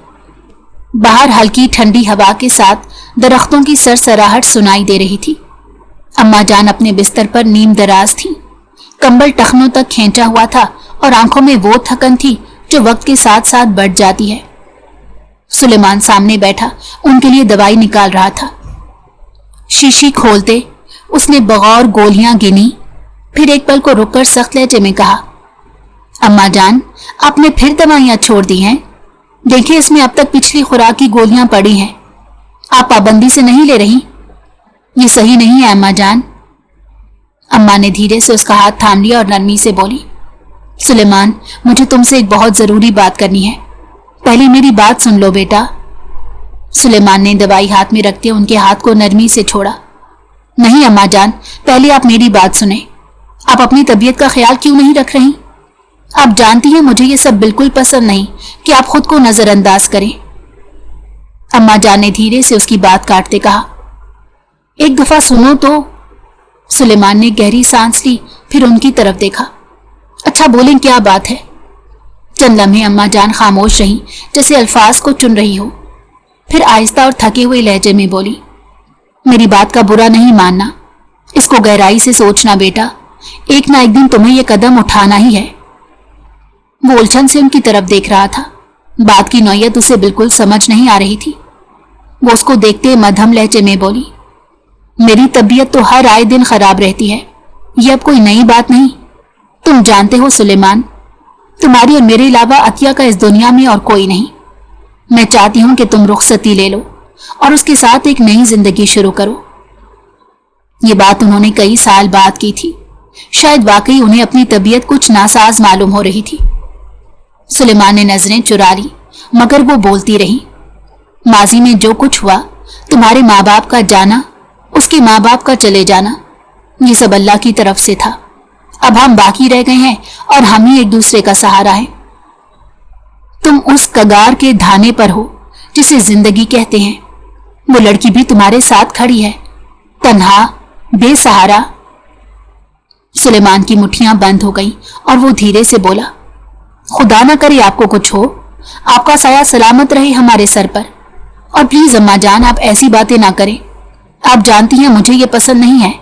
बाहर हल्की ठंडी हवा के साथ दरख्तों की सरसराहट सुनाई दे रही थी। अम्मा जान अपने बिस्तर पर नीम दराज थी। कंबल टखनों तक खींचा हुआ था और आंखों में वो थकन थी जो वक्त के साथ साथ बढ़ जाती है। सुलेमान सामने बैठा उनके लिए दवाई निकाल रहा था। शीशी खोलते उसने बगौर गोलियां गिनी, फिर एक पल को रुककर सख्त लहजे में कहा, अम्मा जान, आपने फिर दवाइयां छोड़ दी हैं? देखिए, इसमें अब तक पिछली खुराक की गोलियां पड़ी हैं। आप पाबंदी से नहीं ले रही? ये सही नहीं है अम्मा जान। अम्मा ने धीरे से उसका हाथ थाम लिया और नरमी से बोली, सुलेमान, मुझे तुमसे एक बहुत जरूरी बात करनी है। पहले मेरी बात सुन लो बेटा। सुलेमान ने दवाई हाथ में रखते उनके हाथ को नरमी से छोड़ा। नहीं अम्मा जान, पहले आप मेरी बात सुने। आप अपनी तबीयत का ख्याल क्यों नहीं रख रही? आप जानती हैं मुझे ये सब बिल्कुल पसंद नहीं कि आप खुद को नजरअंदाज करें। अम्मा जान ने धीरे से उसकी बात काटते कहा, एक दफा सुनो तो। सुलेमान ने गहरी सांस ली, फिर उनकी तरफ देखा। अच्छा बोलें, क्या बात है? चंद लम्हे अम्मा जान खामोश रही, जैसे अल्फाज को चुन रही हो। फिर आहिस्ता और थके हुए लहजे में बोली, मेरी बात का बुरा नहीं मानना, इसको गहराई से सोचना बेटा। एक ना एक दिन तुम्हें यह कदम उठाना ही है। वो उलझन से उनकी तरफ देख रहा था। बात की नौयत उसे बिल्कुल समझ नहीं आ रही थी। वो उसको देखते मध्यम लहजे में बोली, मेरी तबीयत तो हर आए दिन खराब रहती है, ये अब कोई नई बात नहीं। तुम जानते हो सुलेमान, तुम्हारी और मेरे अलावा अतिया का इस दुनिया में और कोई नहीं। मैं चाहती हूं कि तुम रुखसती ले लो और उसके साथ एक नई जिंदगी शुरू करो। ये बात उन्होंने कई साल बाद की थी। शायद वाकई उन्हें अपनी तबीयत कुछ नासाज मालूम हो रही थी। सुलेमान ने नजरें चुरा ली, मगर वो बोलती रही, माजी में जो कुछ हुआ, तुम्हारे माँ बाप का जाना, उसके माँ बाप का चले जाना, ये सब अल्लाह की तरफ से था। अब हम बाकी रह गए हैं और हम ही एक दूसरे का सहारा है। तुम उस कगार के धाने पर हो जिसे जिंदगी कहते हैं। वो लड़की भी तुम्हारे साथ खड़ी है, तन्हा, बेसहारा। सुलेमान की मुट्ठियां बंद हो गई और वो धीरे से बोला, खुदा ना करे आपको कुछ हो, आपका साया सलामत रहे हमारे सर पर। और प्लीज अम्मा जान, आप ऐसी बातें ना करें। आप जानती हैं मुझे ये पसंद नहीं है।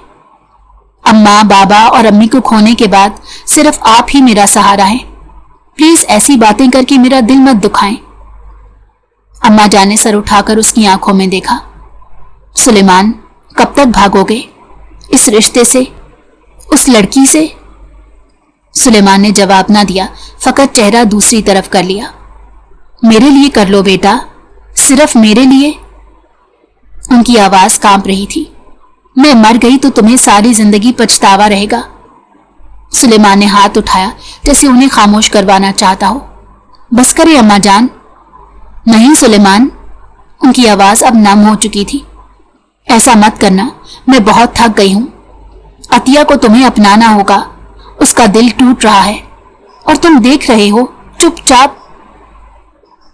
अम्मा, बाबा और अम्मी को खोने के बाद सिर्फ आप ही मेरा सहारा है। प्लीज ऐसी बातें करके मेरा दिल मत दुखाएं। अम्मा जान ने सर उठाकर उसकी आंखों में देखा। सुलेमान, कब तक भागोगे इस रिश्ते से, उस लड़की से? सुलेमान ने जवाब ना दिया, फकत चेहरा दूसरी तरफ कर लिया। मेरे लिए कर लो बेटा, सिर्फ मेरे लिए। उनकी आवाज कांप रही थी। मैं मर गई तो तुम्हें सारी जिंदगी पछतावा रहेगा। सुलेमान ने हाथ उठाया जैसे उन्हें खामोश करवाना चाहता हो। बस करिए अम्मा जान। नहीं सुलेमान, उनकी आवाज अब नम हो चुकी थी। ऐसा मत करना, मैं बहुत थक गई हूं। अतिया को तुम्हें अपनाना होगा, उसका दिल टूट रहा है और तुम देख रहे हो चुपचाप।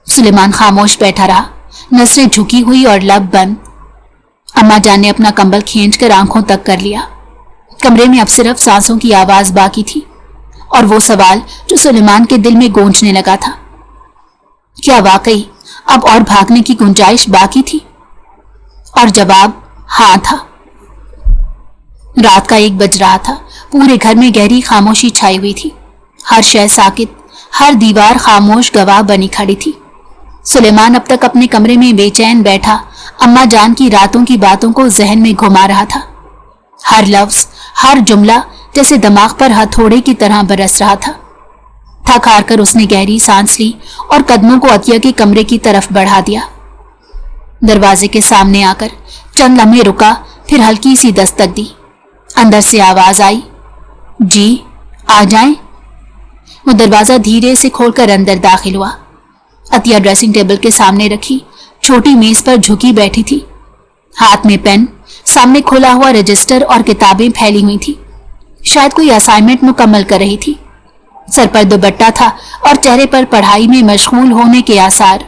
सुलेमान खामोश बैठा रहा, नजरें झुकी हुई और लब बंद। अम्मा जान ने अपना कंबल खींचकर आंखों तक कर लिया। कमरे में अब सिर्फ सांसों की आवाज बाकी थी और वो सवाल जो सुलेमान के दिल में गूंजने लगा था, क्या वाकई अब और भागने की गुंजाइश बाकी थी? और जवाब हाँ था। रात का 1 बज रहा था। पूरे घर में गहरी खामोशी छाई हुई थी। हर शय साकित, हर दीवार खामोश गवाह बनी खड़ी थी। सुलेमान अब तक अपने कमरे में बेचैन बैठा अम्मा जान की रातों की बातों को जहन में घुमा रहा था। हर लफ्ज, हर जुमला जैसे दिमाग पर हथौड़े की तरह बरस रहा था। थक हार कर उसने गहरी सांस ली और कदमों को अतिया के कमरे की तरफ बढ़ा दिया। दरवाजे के सामने आकर चंद लम्हे रुका, फिर हल्की सी दस्तक दी। अंदर से आवाज आई, जी आ जाएं। वो दरवाजा धीरे से खोलकर अंदर दाखिल हुआ। अतिया ड्रेसिंग टेबल के सामने रखी छोटी मेज पर झुकी बैठी थी। हाथ में पेन, सामने खोला हुआ रजिस्टर और किताबें फैली हुई थी। शायद कोई असाइनमेंट मुकम्मल कर रही थी। सर पर दुपट्टा था और चेहरे पर पढ़ाई में मशगूल होने के आसार।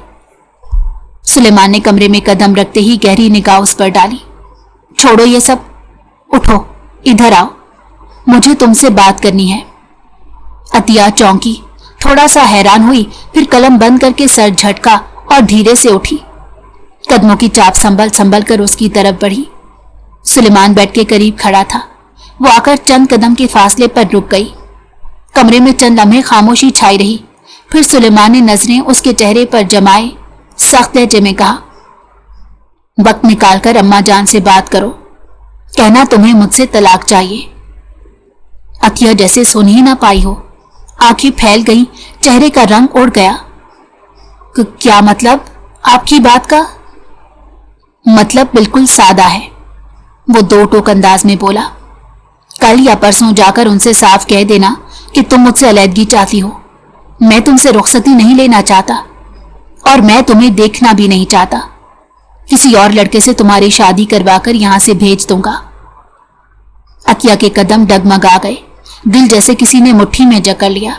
सुलेमान ने कमरे में कदम रखते ही गहरी निगाह उस पर डाली। छोड़ो ये सब, उठो, इधर आओ, मुझे तुमसे बात करनी है। अतिया चौंकी, थोड़ा सा हैरान हुई, फिर कलम बंद करके सर झटका और धीरे से उठी। कदमों की चाप संभल संभल कर उसकी तरफ बढ़ी। सुलेमान बेड के करीब खड़ा था। वो आकर चंद कदम के फासले पर रुक गई। कमरे में चंद लम्हे खामोशी छाई रही। फिर सुलेमान ने नजरें उसके चेहरे पर जमाए सख्त लहजे में कहा, वक्त निकालकर अम्मा जान से बात करो, कहना तुम्हें मुझसे तलाक चाहिए। अतिया जैसे सुन ही ना पाई हो, आंखें फैल गई, चेहरे का रंग उड़ गया। क्या मतलब? आपकी बात का मतलब बिल्कुल सादा है, वो 2 टोक अंदाज में बोला। कल या परसों जाकर उनसे साफ कह देना कि तुम मुझसे अलहदगी चाहती हो। मैं तुमसे रुखसती नहीं लेना चाहता और मैं तुम्हें देखना भी नहीं चाहता। किसी और लड़के से तुम्हारी शादी करवाकर यहां से भेज दूंगा। अतिया के कदम डगमगा गए। दिल जैसे किसी ने मुट्ठी में जकड़ लिया।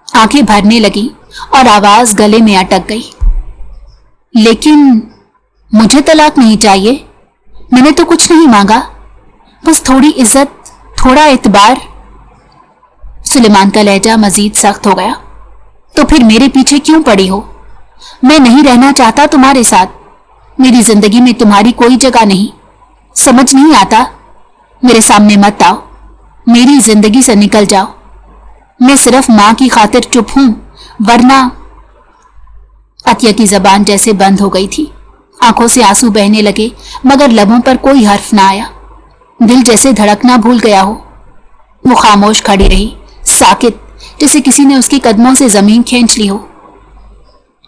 आंखें भरने लगी और आवाज गले में अटक गई। लेकिन मुझे तलाक नहीं चाहिए, मैंने तो कुछ नहीं मांगा, बस थोड़ी इज्जत, थोड़ा एतबार। सुलेमान का लहजा मजीद सख्त हो गया। तो फिर मेरे पीछे क्यों पड़ी हो? मैं नहीं रहना चाहता तुम्हारे साथ। मेरी जिंदगी में तुम्हारी कोई जगह नहीं। समझ नहीं आता? मेरे सामने मत आओ, मेरी जिंदगी से निकल जाओ। मैं सिर्फ मां की खातिर चुप हूं, वरना। अतिया की जबान जैसे बंद हो गई थी। आंखों से आंसू बहने लगे, मगर लबों पर कोई हर्फ ना आया। दिल जैसे धड़कना भूल गया हो। वो खामोश खड़ी रही, साकित, जैसे किसी ने उसके कदमों से जमीन खींच ली हो।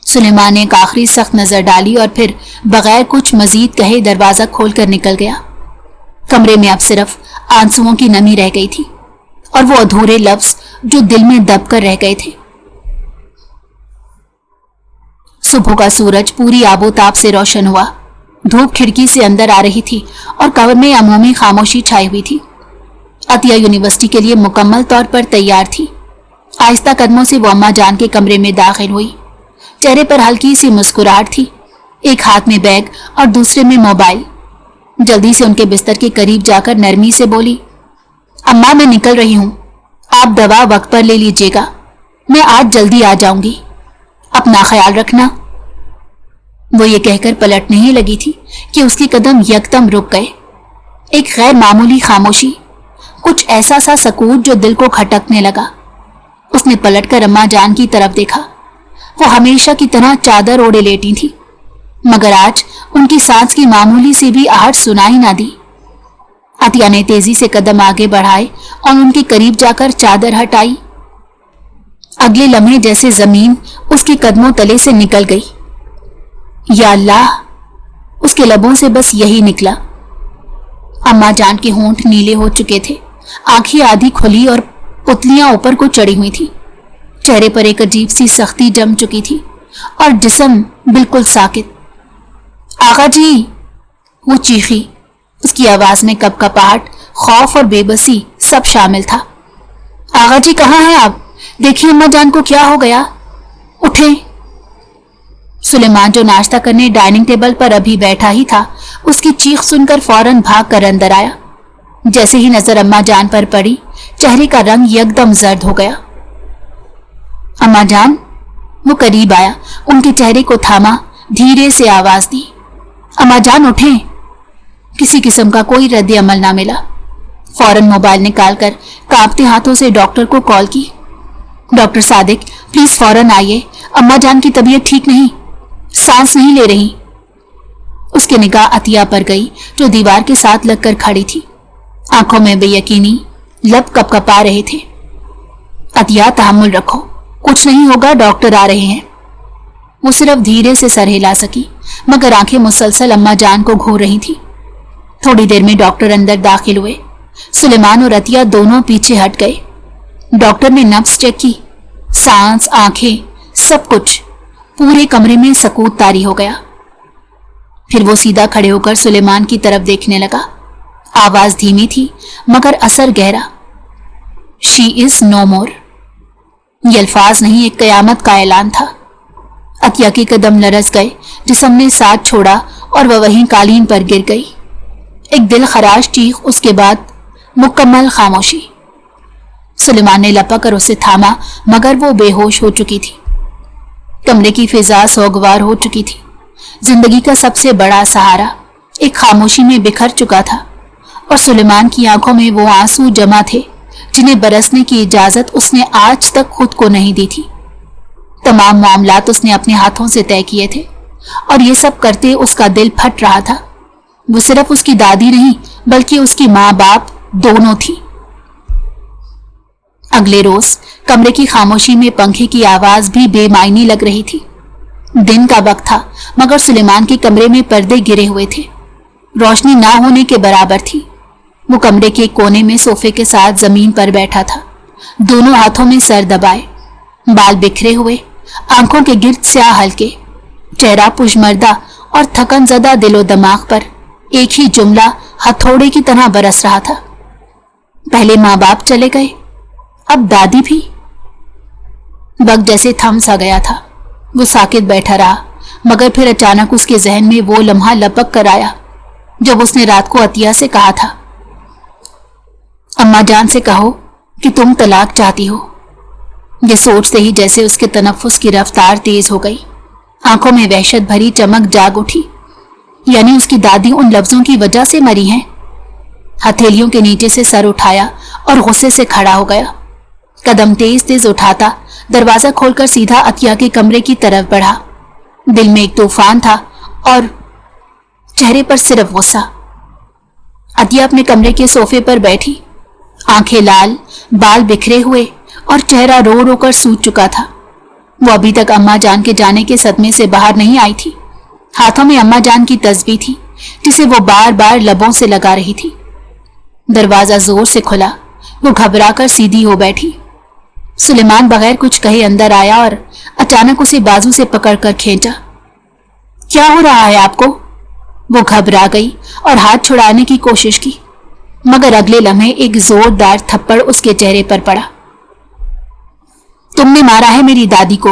सुलेमान ने एक आखिरी सख्त नजर डाली और फिर बगैर कुछ मजीद कहे दरवाजा खोलकर निकल गया। कमरे में अब सिर्फ आंसुओं की नमी रह गई थी और वो अधूरे लफ्ज जो दिल में दबकर रह गए थे। सुबह का सूरज पूरी आबोताब से रोशन हुआ। धूप खिड़की से अंदर आ रही थी और कमरे में अमूमी खामोशी छाई हुई थी। अतिया यूनिवर्सिटी के लिए मुकम्मल तौर पर तैयार थी। आहिस्ता कदमों से वो अम्मा जान के कमरे में दाखिल हुई। चेहरे पर हल्की सी मुस्कुराहट थी। एक हाथ में बैग और दूसरे में मोबाइल। जल्दी से उनके बिस्तर के करीब जाकर नरमी से बोली, अम्मा मैं निकल रही हूं, आप दवा वक्त पर ले लीजिएगा। मैं आज जल्दी आ जाऊंगी, अपना ख्याल रखना। वो ये कहकर पलटने ही लगी थी कि उसके कदम यकदम रुक गए। एक गैर मामूली खामोशी, कुछ ऐसा सा सकूत जो दिल को खटकने लगा। उसने पलटकर अम्मा जान की तरफ देखा। वो हमेशा की तरह चादर ओढ़े लेटी थी, मगर आज उनकी सांस की मामूली सी भी आहट सुनाई ना दी। अतिया ने तेजी से कदम आगे बढ़ाए और उनके करीब जाकर चादर हटाई। अगले लम्हे जैसे जमीन उसके कदमों तले से निकल गई। या अल्लाह, उसके लबों से बस यही निकला। अम्मा जान के होंठ नीले हो चुके थे, आंखें आधी खुली और पुतलियां ऊपर को चढ़ी हुई थी। चेहरे पर एक अजीब सी सख्ती जम चुकी थी और जिस्म बिल्कुल साकित। आगा जी, वो चीखी। उसकी आवाज में कपकपाहट, खौफ और बेबसी सब शामिल था। आगा जी कहाँ हैं आप? देखिए अम्मा जान को क्या हो गया, उठे। सुलेमान जो नाश्ता करने डाइनिंग टेबल पर अभी बैठा ही था, उसकी चीख सुनकर फौरन भाग कर अंदर आया। जैसे ही नजर अम्मा जान पर पड़ी, चेहरे का रंग एकदम जर्द हो गया। अम्मा जान, वो करीब आया, उनके चेहरे को थामा, धीरे से आवाज दी, अम्मा जान उठें। किसी किस्म का कोई रद्द अमल ना मिला। फौरन मोबाइल निकालकर कांपते हाथों से डॉक्टर को कॉल की। डॉक्टर सादिक, प्लीज फौरन आइए, अम्मा जान की तबीयत ठीक नहीं, सांस नहीं ले रही। उसकी निगाह अतिया पर गई जो दीवार के साथ लगकर खड़ी थी। आंखों में बेयकीनी, लब कपकपा रहे थे। अतिया, तहम्मुल रखो, कुछ नहीं होगा, डॉक्टर आ रहे हैं। वो सिर्फ धीरे से सर हिला सकी, मगर आंखें मुसलसल अम्मा जान को घूर रही थी। थोड़ी देर में डॉक्टर अंदर दाखिल हुए। सुलेमान और अतिया दोनों पीछे हट गए। डॉक्टर ने नब्ज चेक की, सांस, आंखें, सब कुछ। पूरे कमरे में सकूत तारी हो गया। फिर वो सीधा खड़े होकर सुलेमान की तरफ देखने लगा। आवाज धीमी थी मगर असर गहरा। शी इज नो मोर। ये अल्फाज नहीं, एक कयामत का ऐलान था। अतिया के कदम लरस गए, जिस्म ने साथ छोड़ा और वह वहीं कालीन पर गिर गई। एक दिल खराश चीख, उसके बाद मुकम्मल खामोशी। सुलेमान ने लपक कर उसे थामा मगर वो बेहोश हो चुकी थी। कमरे की फिजा सोगवार हो चुकी थी। जिंदगी का सबसे बड़ा सहारा एक खामोशी में बिखर चुका था और सुलेमान की आंखों में वो आंसू जमा थे जिन्हें बरसने की इजाजत उसने आज तक खुद को नहीं दी थी। तमाम मामलात उसने अपने हाथों से तय किए थे और ये सब करते उसका दिल फट रहा था। वो सिर्फ उसकी दादी नहीं बल्कि उसकी माँ बाप दोनों थी। अगले रोज कमरे की खामोशी में पंखे की आवाज भी बेमायनी लग रही थी। दिन का वक्त था मगर सुलेमान के कमरे में पर्दे गिरे हुए थे। रोशनी ना होने के बराबर थी। वो कमरे के कोने में सोफे के साथ जमीन पर बैठा था, दोनों हाथों में सर दबाए, बाल बिखरे हुए, आंखों के गिर्द स्याह हल्के, चेहरा पुशमर्दा और थकन ज़दा दिलो दिमाग पर एक ही जुमला हथौड़े की तरह बरस रहा था। पहले माँ बाप चले गए, अब दादी भी। वक्त जैसे थम सा गया था। वो साकित बैठा रहा मगर फिर अचानक उसके जहन में वो लम्हा लपक कर आया जब उसने रात को अतिया से कहा था, अम्मा जान से कहो कि तुम तलाक चाहती हो। ये सोचते ही जैसे उसके तनफ्फुस की रफ्तार तेज हो गई। आंखों में वहशत भरी चमक जाग उठी। यानी उसकी दादी उन लफ्जों की वजह से मरी हैं। हथेलियों के नीचे से सर उठाया और गुस्से से खड़ा हो गया। कदम तेज तेज उठाता दरवाजा खोलकर सीधा अतिया के कमरे की तरफ बढ़ा। दिल में एक तूफान था और चेहरे पर सिर्फ गुस्सा। अतिया अपने कमरे के सोफे पर बैठी, आंखें लाल, बाल बिखरे हुए और चेहरा रो रो कर सूज चुका था। वो अभी तक अम्मा जान के जाने के सदमे से बाहर नहीं आई थी। हाथों में अम्मा जान की तस्बीह थी जिसे वो बार बार लबों से लगा रही थी। दरवाजा जोर से खुला। वो घबरा कर सीधी हो बैठी। सुलेमान बगैर कुछ कहे अंदर आया और अचानक उसे बाजू से पकड़कर खींचा। क्या हो रहा है आपको? वो घबरा गई और हाथ छुड़ाने की कोशिश की मगर अगले लम्हे एक जोरदार थप्पड़ उसके चेहरे पर पड़ा। तुमने मारा है मेरी दादी को।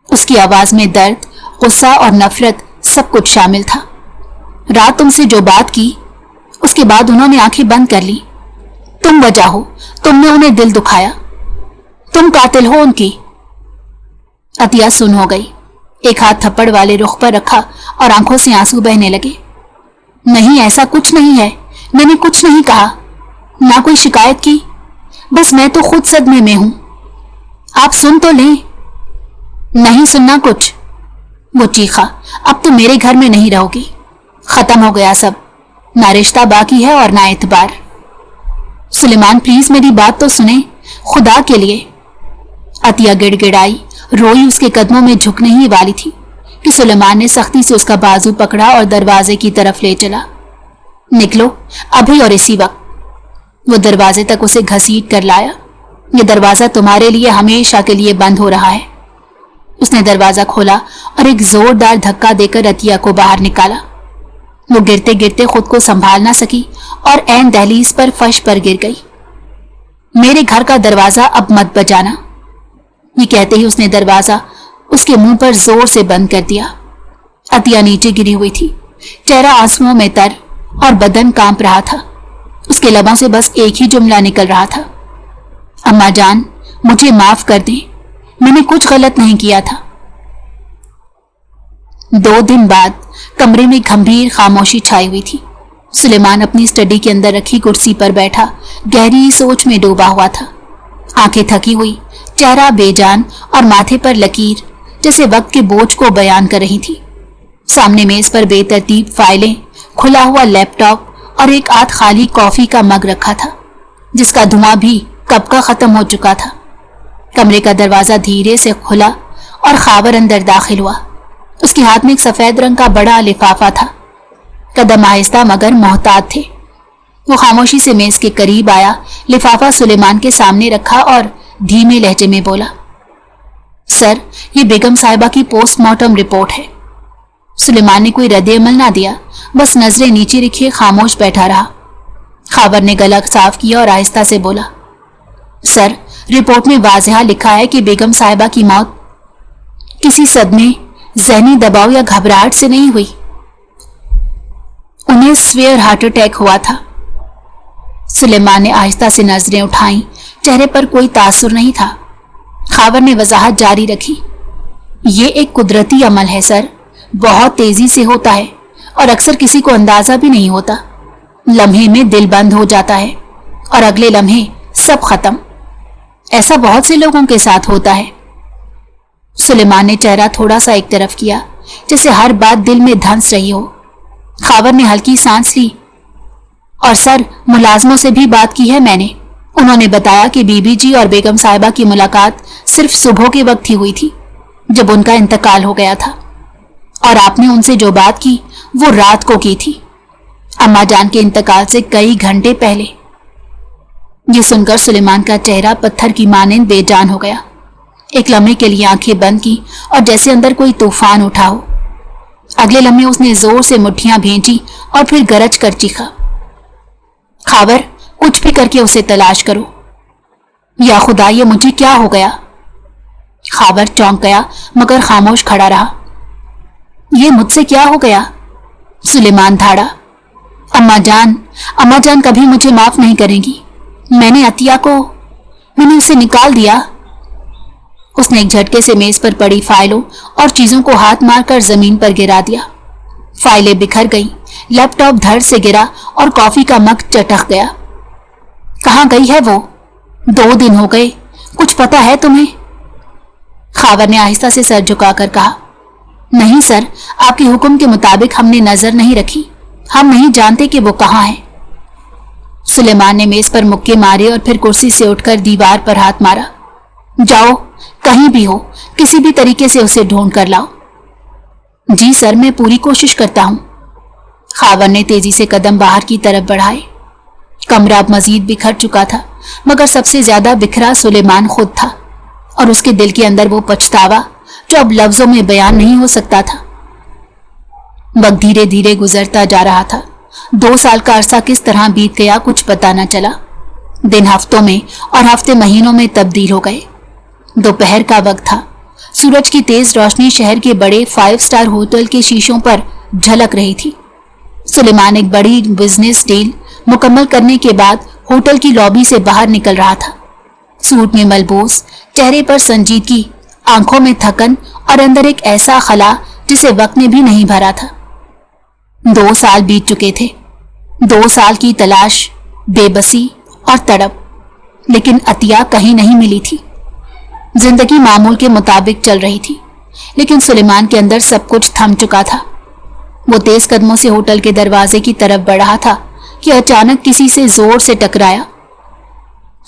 उसकी आवाज में दर्द, गुस्सा और नफरत सब कुछ शामिल था। रात तुमसे जो बात की उसके बाद उन्होंने आंखें बंद कर ली। तुम वजह हो, तुमने उन्हें दिल दुखाया, तुम कातिल हो उनकी। अतिया सुन हो गई। एक हाथ थप्पड़ वाले रुख पर रखा और आंखों से आंसू बहने लगे। नहीं, ऐसा कुछ नहीं है, मैंने कुछ नहीं कहा, ना कोई शिकायत की, बस मैं तो खुद सदमे में हूं। आप सुन तो लें। नहीं सुनना कुछ, वो चीखा। अब तो मेरे घर में नहीं रहोगी, खत्म हो गया सब, ना रिश्ता बाकी है और ना एतबार। सुलेमान प्लीज मेरी बात तो सुने, खुदा के लिए। अतिया गिड़गिड़ाई, रोई उसके कदमों में झुकने ही वाली थी कि सुलेमान ने सख्ती से उसका बाजू पकड़ा और दरवाजे की तरफ ले चला। निकलो अभी और इसी वक्त। वो दरवाजे तक उसे घसीट कर लाया। ये दरवाजा तुम्हारे लिए हमेशा के लिए बंद हो रहा है। उसने दरवाजा खोला और एक जोरदार धक्का देकर अतिया को बाहर निकाला। वो गिरते गिरते खुद को संभाल ना सकी और ऐन दहलीज पर फर्श पर गिर गई। मेरे घर का दरवाजा अब मत बजाना। ये कहते ही उसने दरवाजा उसके मुंह पर जोर से बंद कर दिया। अतिया नीचे गिरी हुई थी, चेहरा आंसुओं में तर और बदन कांप रहा था। उसके लबों से बस एक ही जुमला निकल रहा था, अम्मा जान मुझे माफ कर दें, मैंने कुछ गलत नहीं किया था। 2 दिन बाद कमरे में गंभीर खामोशी छाई हुई थी। सुलेमान अपनी स्टडी के अंदर रखी कुर्सी पर बैठा गहरी सोच में डूबा हुआ था। आंखें थकी हुई, चेहरा बेजान और माथे पर लकीर जैसे वक्त के बोझ को बयान कर रही थी। सामने मेज पर बेतरतीब फाइलें, खुला हुआ लैपटॉप और एक आध खाली कॉफी का मग रखा था, जिसका धुआं भी कब का खत्म हो चुका था। कमरे का दरवाजा धीरे से खुला और खावर अंदर दाखिल हुआ। उसके हाथ में एक सफेद रंग का बड़ा लिफाफा था। कदम आहिस्ता मगर मोहतात थे। वो खामोशी से मेज के करीब आया, लिफाफा सुलेमान के सामने रखा और धीमे लहजे में बोला, सर, ये बेगम साहिबा की पोस्टमार्टम रिपोर्ट है। सुलेमान ने कोई रद्द-ए-अमल ना दिया, बस नजरें नीचे रखे खामोश बैठा रहा। खावर ने गला साफ किया और आहिस्ता से बोला, सर, रिपोर्ट में वाज़ेह लिखा है कि बेगम साहिबा की मौत किसी सदमे, ज़हनी दबाव या घबराहट से नहीं हुई। उन्हें स्वेयर हार्ट अटैक हुआ था। सुलेमान ने आहिस्ता से नजरें उठाई, चेहरे पर कोई तासुर नहीं था। खावर ने वजाहत जारी रखी, ये एक कुदरती अमल है सर, बहुत तेजी से होता है और अक्सर किसी को अंदाजा भी नहीं होता। लम्हे में दिल बंद हो जाता है और अगले लम्हे सब खत्म। ऐसा बहुत से लोगों के साथ होता है। सुलेमान ने चेहरा थोड़ा सा एक तरफ किया, जैसे हर बात दिल में धंस रही हो। खावर ने हल्की सांस ली, और सर, मुलाजमों से भी बात की है मैंने। उन्होंने बताया कि बीबी जी और बेगम साहिबा की मुलाकात सिर्फ सुबह के वक्त ही हुई थी, जब उनका इंतकाल हो गया था, और आपने उनसे जो बात की वो रात को की थी, अम्मा जान के इंतकाल से कई घंटे पहले। ये सुनकर सुलेमान का चेहरा पत्थर की मानिंद बेजान हो गया। एक लम्हे के लिए आंखें बंद की और जैसे अंदर कोई तूफान उठा हो। अगले लम्हे उसने जोर से मुट्ठियां भींची और फिर गरज कर चीखा, खावर, कुछ भी करके उसे तलाश करो। या खुदा, ये मुझे क्या हो गया? खावर चौंक गया मगर खामोश खड़ा रहा। ये मुझसे क्या हो गया? सुलेमान धाड़ा, अम्मा जान कभी मुझे माफ नहीं करेंगी। मैंने उसे निकाल दिया। उसने एक झटके से मेज पर पड़ी फाइलों और चीजों को हाथ मारकर जमीन पर गिरा दिया। फाइलें बिखर गईं, लैपटॉप धड़ से गिरा और कॉफी का मग चटक गया। कहाँ गई है वो? 2 दिन हो गए, कुछ पता है तुम्हें? खावर ने आहिस्ता से सर झुकाकर कहा, नहीं सर, आपके हुक्म के मुताबिक हमने नजर नहीं रखी। हम नहीं जानते कि वो कहाँ है। सुलेमान ने मेज पर मुक्के मारे और फिर कुर्सी से उठकर दीवार पर हाथ मारा। जाओ, कहीं भी हो, किसी भी तरीके से उसे ढूंढ कर लाओ। जी सर, मैं पूरी कोशिश करता हूं। खावर ने तेजी से कदम बाहर की तरफ बढ़ाए। कमरा अब मजीद बिखर चुका था, मगर सबसे ज्यादा बिखरा सुलेमान खुद था और उसके दिल के अंदर वो पछतावा जो अब लफ्जों में बयान नहीं हो सकता था। वक्त धीरे धीरे गुजरता जा रहा था। 2 साल का अरसा किस तरह बीत गया कुछ पता न चला। दिन हफ्तों में और हफ्ते महीनों में तब्दील हो गए। दोपहर का वक्त था। सूरज की तेज रोशनी शहर के बड़े 5 स्टार होटल के शीशों पर झलक रही थी। सुलेमान एक बड़ी बिजनेस डील मुकम्मल करने के बाद होटल की लॉबी से बाहर निकल रहा था। सूट में मलबूस, चेहरे पर संजीदगी, आंखों में थकन और अंदर एक ऐसा खला जिसे वक्त ने भी नहीं भरा था। 2 साल बीत चुके थे। 2 साल की तलाश, बेबसी और तड़प, लेकिन अतिया कहीं नहीं मिली थी। जिंदगी मामूल के मुताबिक चल रही थी, लेकिन सुलेमान के अंदर सब कुछ थम चुका था। वो तेज कदमों से होटल के दरवाजे की तरफ बढ़ रहा था कि अचानक किसी से जोर से टकराया।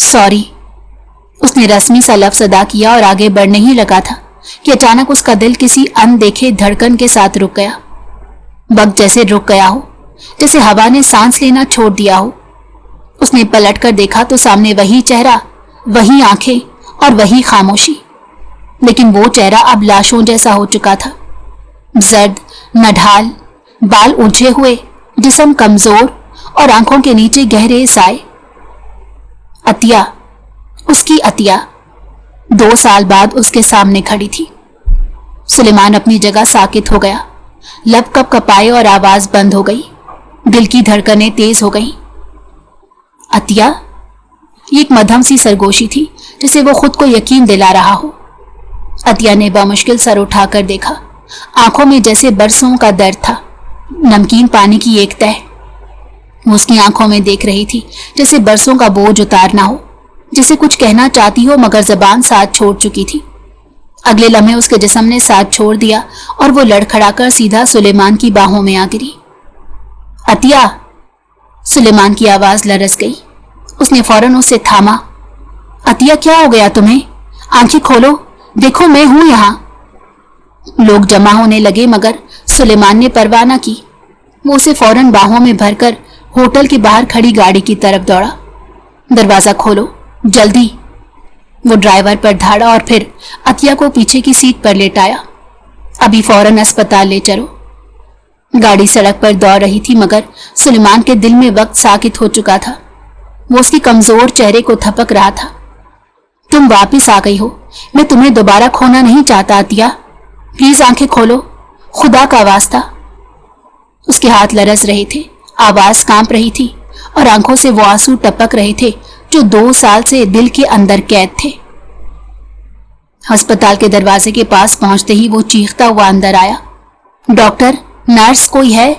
सॉरी, उसने रस्मी सा लफ्ज अदा किया और आगे बढ़ने ही लगा था कि अचानक उसका दिल किसी अनदेखे धड़कन के साथ रुक गया। वक्त जैसे रुक गया हो, जैसे हवा ने सांस लेना छोड़ दिया हो। उसने पलट कर देखा तो सामने वही चेहरा, वही आंखें और वही खामोशी, लेकिन वो चेहरा अब लाशों जैसा हो चुका था। जर्द, नढाल, बाल उलझे हुए, जिस्म कमजोर और आंखों के नीचे गहरे साए। अतिया, उसकी अतिया 2 साल बाद उसके सामने खड़ी थी। सुलेमान अपनी जगह साकित हो गया। लब कप कपाए और आवाज बंद हो गई। दिल की धड़कनें तेज हो गईं। अतिया, ये एक मध्यम सी सरगोशी थी जिसे वो खुद को यकीन दिला रहा हो। अतिया ने बामुश्किल सर उठाकर देखा। आंखों में जैसे बरसों का दर्द था, नमकीन पानी की एक तह। वो उसकी आंखों में देख रही थी जैसे बरसों का बोझ उतारना हो, जिसे कुछ कहना चाहती हो मगर जबान साथ छोड़ चुकी थी। अगले लम्हे उसके जिस्म ने साथ छोड़ दिया और वो लड़खड़ाकर सीधा सुलेमान की बाहों में आ गिरी। अतिया! सुलेमान की आवाज लरस गई। उसने फौरन उसे थामा। अतिया, क्या हो गया तुम्हें? आंखें खोलो, देखो मैं हूं यहां। लोग जमा होने लगे मगर सुलेमान ने परवाह न की। वो उसे फौरन बाहों में भरकर होटल के बाहर खड़ी गाड़ी की तरफ दौड़ा। दरवाजा खोलो, जल्दी! वो ड्राइवर पर धाड़ा और फिर अतिया को पीछे की सीट पर लेटाया। अभी फौरन अस्पताल ले चलो। गाड़ी सड़क पर दौड़ रही थी मगर सुलेमान के दिल में वक्त साकित हो चुका था। वो उसकी कमजोर चेहरे को थपक रहा था। तुम वापिस आ गई हो, मैं तुम्हें दोबारा खोना नहीं चाहता अतिया। प्लीज आंखें खोलो, खुदा का वास्ता। उसके हाथ लरस रहे थे, आवाज कांप रही थी और आंखों से वो आंसू टपक रहे थे जो 2 साल से दिल के अंदर कैद थे। अस्पताल के दरवाजे के पास पहुंचते ही वो चीखता हुआ अंदर आया। डॉक्टर, नर्स कोई है?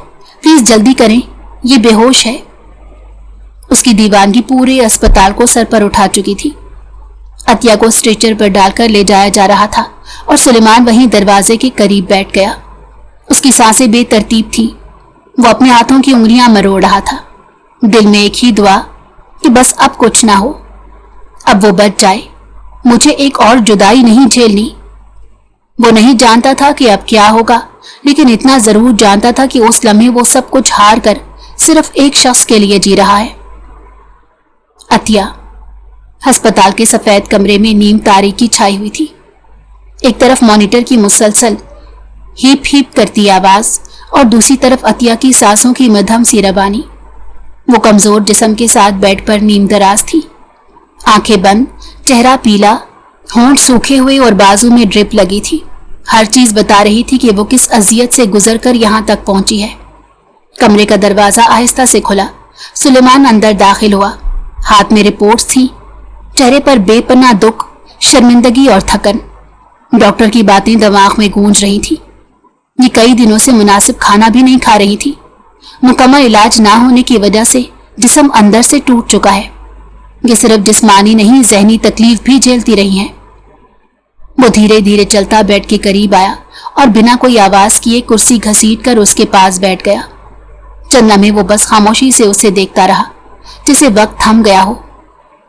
प्लीज जल्दी करें, ये बेहोश है। उसकी दीवानगी पूरे अस्पताल को सर पर उठा चुकी थी। अतिया को स्ट्रेचर पर डालकर ले जाया जा रहा था और सुलेमान वहीं दरवाजे के करीब बैठ गया। उसकी सांसें बेतरतीब थी। वो अपने हाथों की उंगलियां मरोड़ रहा था, दिल में एक ही दुआ कि बस अब कुछ ना हो, अब वो बच जाए, मुझे एक और जुदाई नहीं झेलनी। वो नहीं जानता था कि अब क्या होगा, लेकिन इतना जरूर जानता था कि उस लम्हे वो सब कुछ हार कर सिर्फ एक शख्स के लिए जी रहा है। अतिया। अस्पताल के सफेद कमरे में नीम तारीकी छाई हुई थी। एक तरफ मॉनिटर की मुसलसल हीप हीप करती आवाज और दूसरी तरफ अतिया की सांसों की मध्यम सी रवानी। वो कमजोर जिस्म के साथ बेड पर नीम दराज थी, आंखें बंद, चेहरा पीला, होंठ सूखे हुए और बाजू में ड्रिप लगी थी। हर चीज बता रही थी कि वो किस अजियत से गुजरकर यहां तक पहुंची है। कमरे का दरवाजा आहिस्ता से खुला। सुलेमान अंदर दाखिल हुआ। हाथ में रिपोर्ट्स थी, चेहरे पर बेपनाह दुख, शर्मिंदगी और थकन। डॉक्टर की बातें दिमाग में गूंज रही थी। ये कई दिनों से मुनासिब खाना भी नहीं खा रही थी। मुकम्मल इलाज ना होने की वजह से जिस्म अंदर से टूट चुका है। ये सिर्फ जिस्मानी नहीं, ज़हनी तकलीफ भी झेलती रही हैं। वो धीरे धीरे चलता बेड के करीब आया और बिना कोई आवाज किए कुर्सी घसीट कर उसके पास बैठ गया। चंद लम्हे वो बस खामोशी से उसे देखता रहा, जैसे वक्त थम गया हो।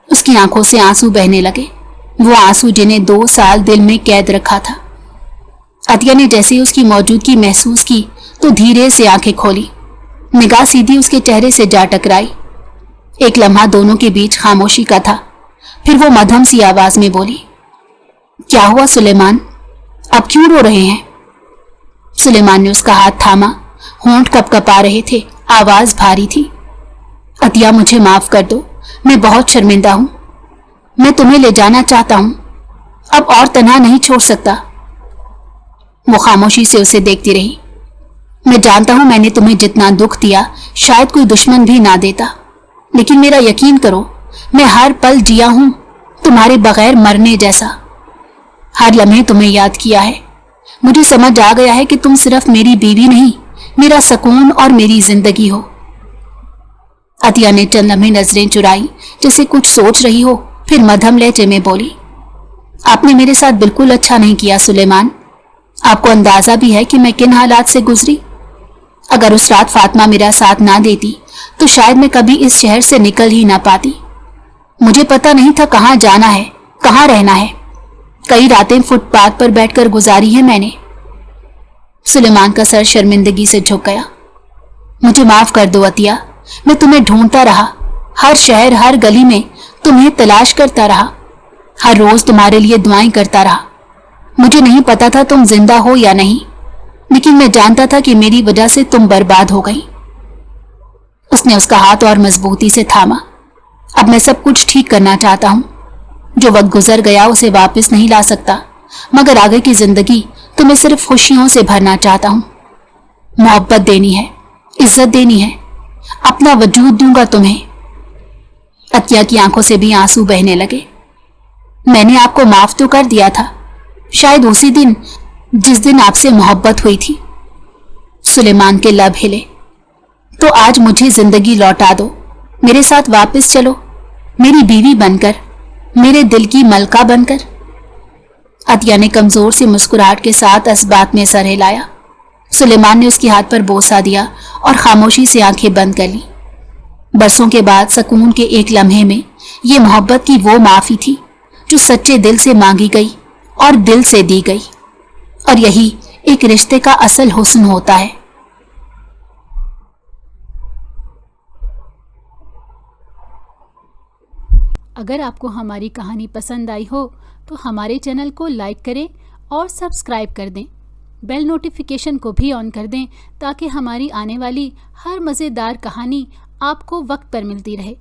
उसकी आंखों से आंसू बहने लगे, वो आंसू जिन्हें 2 साल दिल में कैद रखा था। अतिया ने जैसे ही उसकी मौजूदगी महसूस की तो धीरे से आंखें खोली। निगाह सीधी उसके चेहरे से जा टकराई। एक लम्हा दोनों के बीच खामोशी का था, फिर वो मध्यम सी आवाज में बोली, क्या हुआ सुलेमान? अब क्यों रो रहे हैं? सुलेमान ने उसका हाथ थामा, होंठ कपकपा रहे थे, आवाज भारी थी। अतिया, मुझे माफ कर दो, मैं बहुत शर्मिंदा हूं। मैं तुम्हें ले जाना चाहता हूं, अब और तन्हा नहीं छोड़ सकता। वो खामोशी से उसे देखती रही। मैं जानता हूं मैंने तुम्हें जितना दुख दिया शायद कोई दुश्मन भी ना देता, लेकिन मेरा यकीन करो, मैं हर पल जिया हूं तुम्हारे बगैर मरने जैसा। हर लम्हे तुम्हें याद किया है। मुझे समझ आ गया है कि तुम सिर्फ मेरी बीवी नहीं, मेरा सुकून और मेरी जिंदगी हो। अतिया ने चंद लम्हे नजरें चुराई, जैसे कुछ सोच रही हो, फिर मध्यम लहजे में बोली, आपने मेरे साथ बिल्कुल अच्छा नहीं किया सुलेमान। आपको अंदाजा भी है कि मैं किन हालात से गुजरी। अगर उस रात फातिमा मेरा साथ ना देती तो शायद मैं कभी इस शहर से निकल ही ना पाती। मुझे पता नहीं था कहाँ जाना है, कहाँ रहना है। कई रातें फुटपाथ पर बैठकर गुजारी है मैंने। सुलेमान का सर शर्मिंदगी से झुक गया। मुझे माफ कर दो अतिया, मैं तुम्हें ढूंढता रहा, हर शहर, हर गली में तुम्हें तलाश करता रहा, हर रोज तुम्हारे लिए दुआएं करता रहा। मुझे नहीं पता था तुम जिंदा हो या नहीं, लेकिन मैं जानता था कि मेरी वजह से तुम बर्बाद हो गई। उसने उसका हाथ और मजबूती से थामा। अब मैं सब कुछ ठीक करना चाहता हूं। जो वक्त गुजर गया उसे वापस नहीं ला सकता, मगर आगे की जिंदगी तुम्हें सिर्फ खुशियों से भरना चाहता हूं। मोहब्बत देनी है, इज्जत देनी है, अपना वजूद दूंगा तुम्हें। अतिया की आंखों से भी आंसू बहने लगे। मैंने आपको माफ तो कर दिया था, शायद उसी दिन जिस दिन आपसे मोहब्बत हुई थी। सुलेमान के लब हिले। तो आज मुझे जिंदगी लौटा दो, मेरे साथ वापस चलो, मेरी बीवी बनकर, मेरे दिल की मलका बनकर। अतिया ने कमजोर सी मुस्कुराहट के साथ इस बात में सर हिलाया। सुलेमान ने उसके हाथ पर बोसा दिया और खामोशी से आंखें बंद कर ली। बरसों के बाद सुकून के एक लम्हे में ये मोहब्बत की वो माफी थी जो सच्चे दिल से मांगी गई और दिल से दी गई। और यही एक रिश्ते का असल हुस्न होता है। अगर आपको हमारी कहानी पसंद आई हो तो हमारे चैनल को लाइक करें और सब्सक्राइब कर दें। बेल नोटिफिकेशन को भी ऑन कर दें ताकि हमारी आने वाली हर मज़ेदार कहानी आपको वक्त पर मिलती रहे।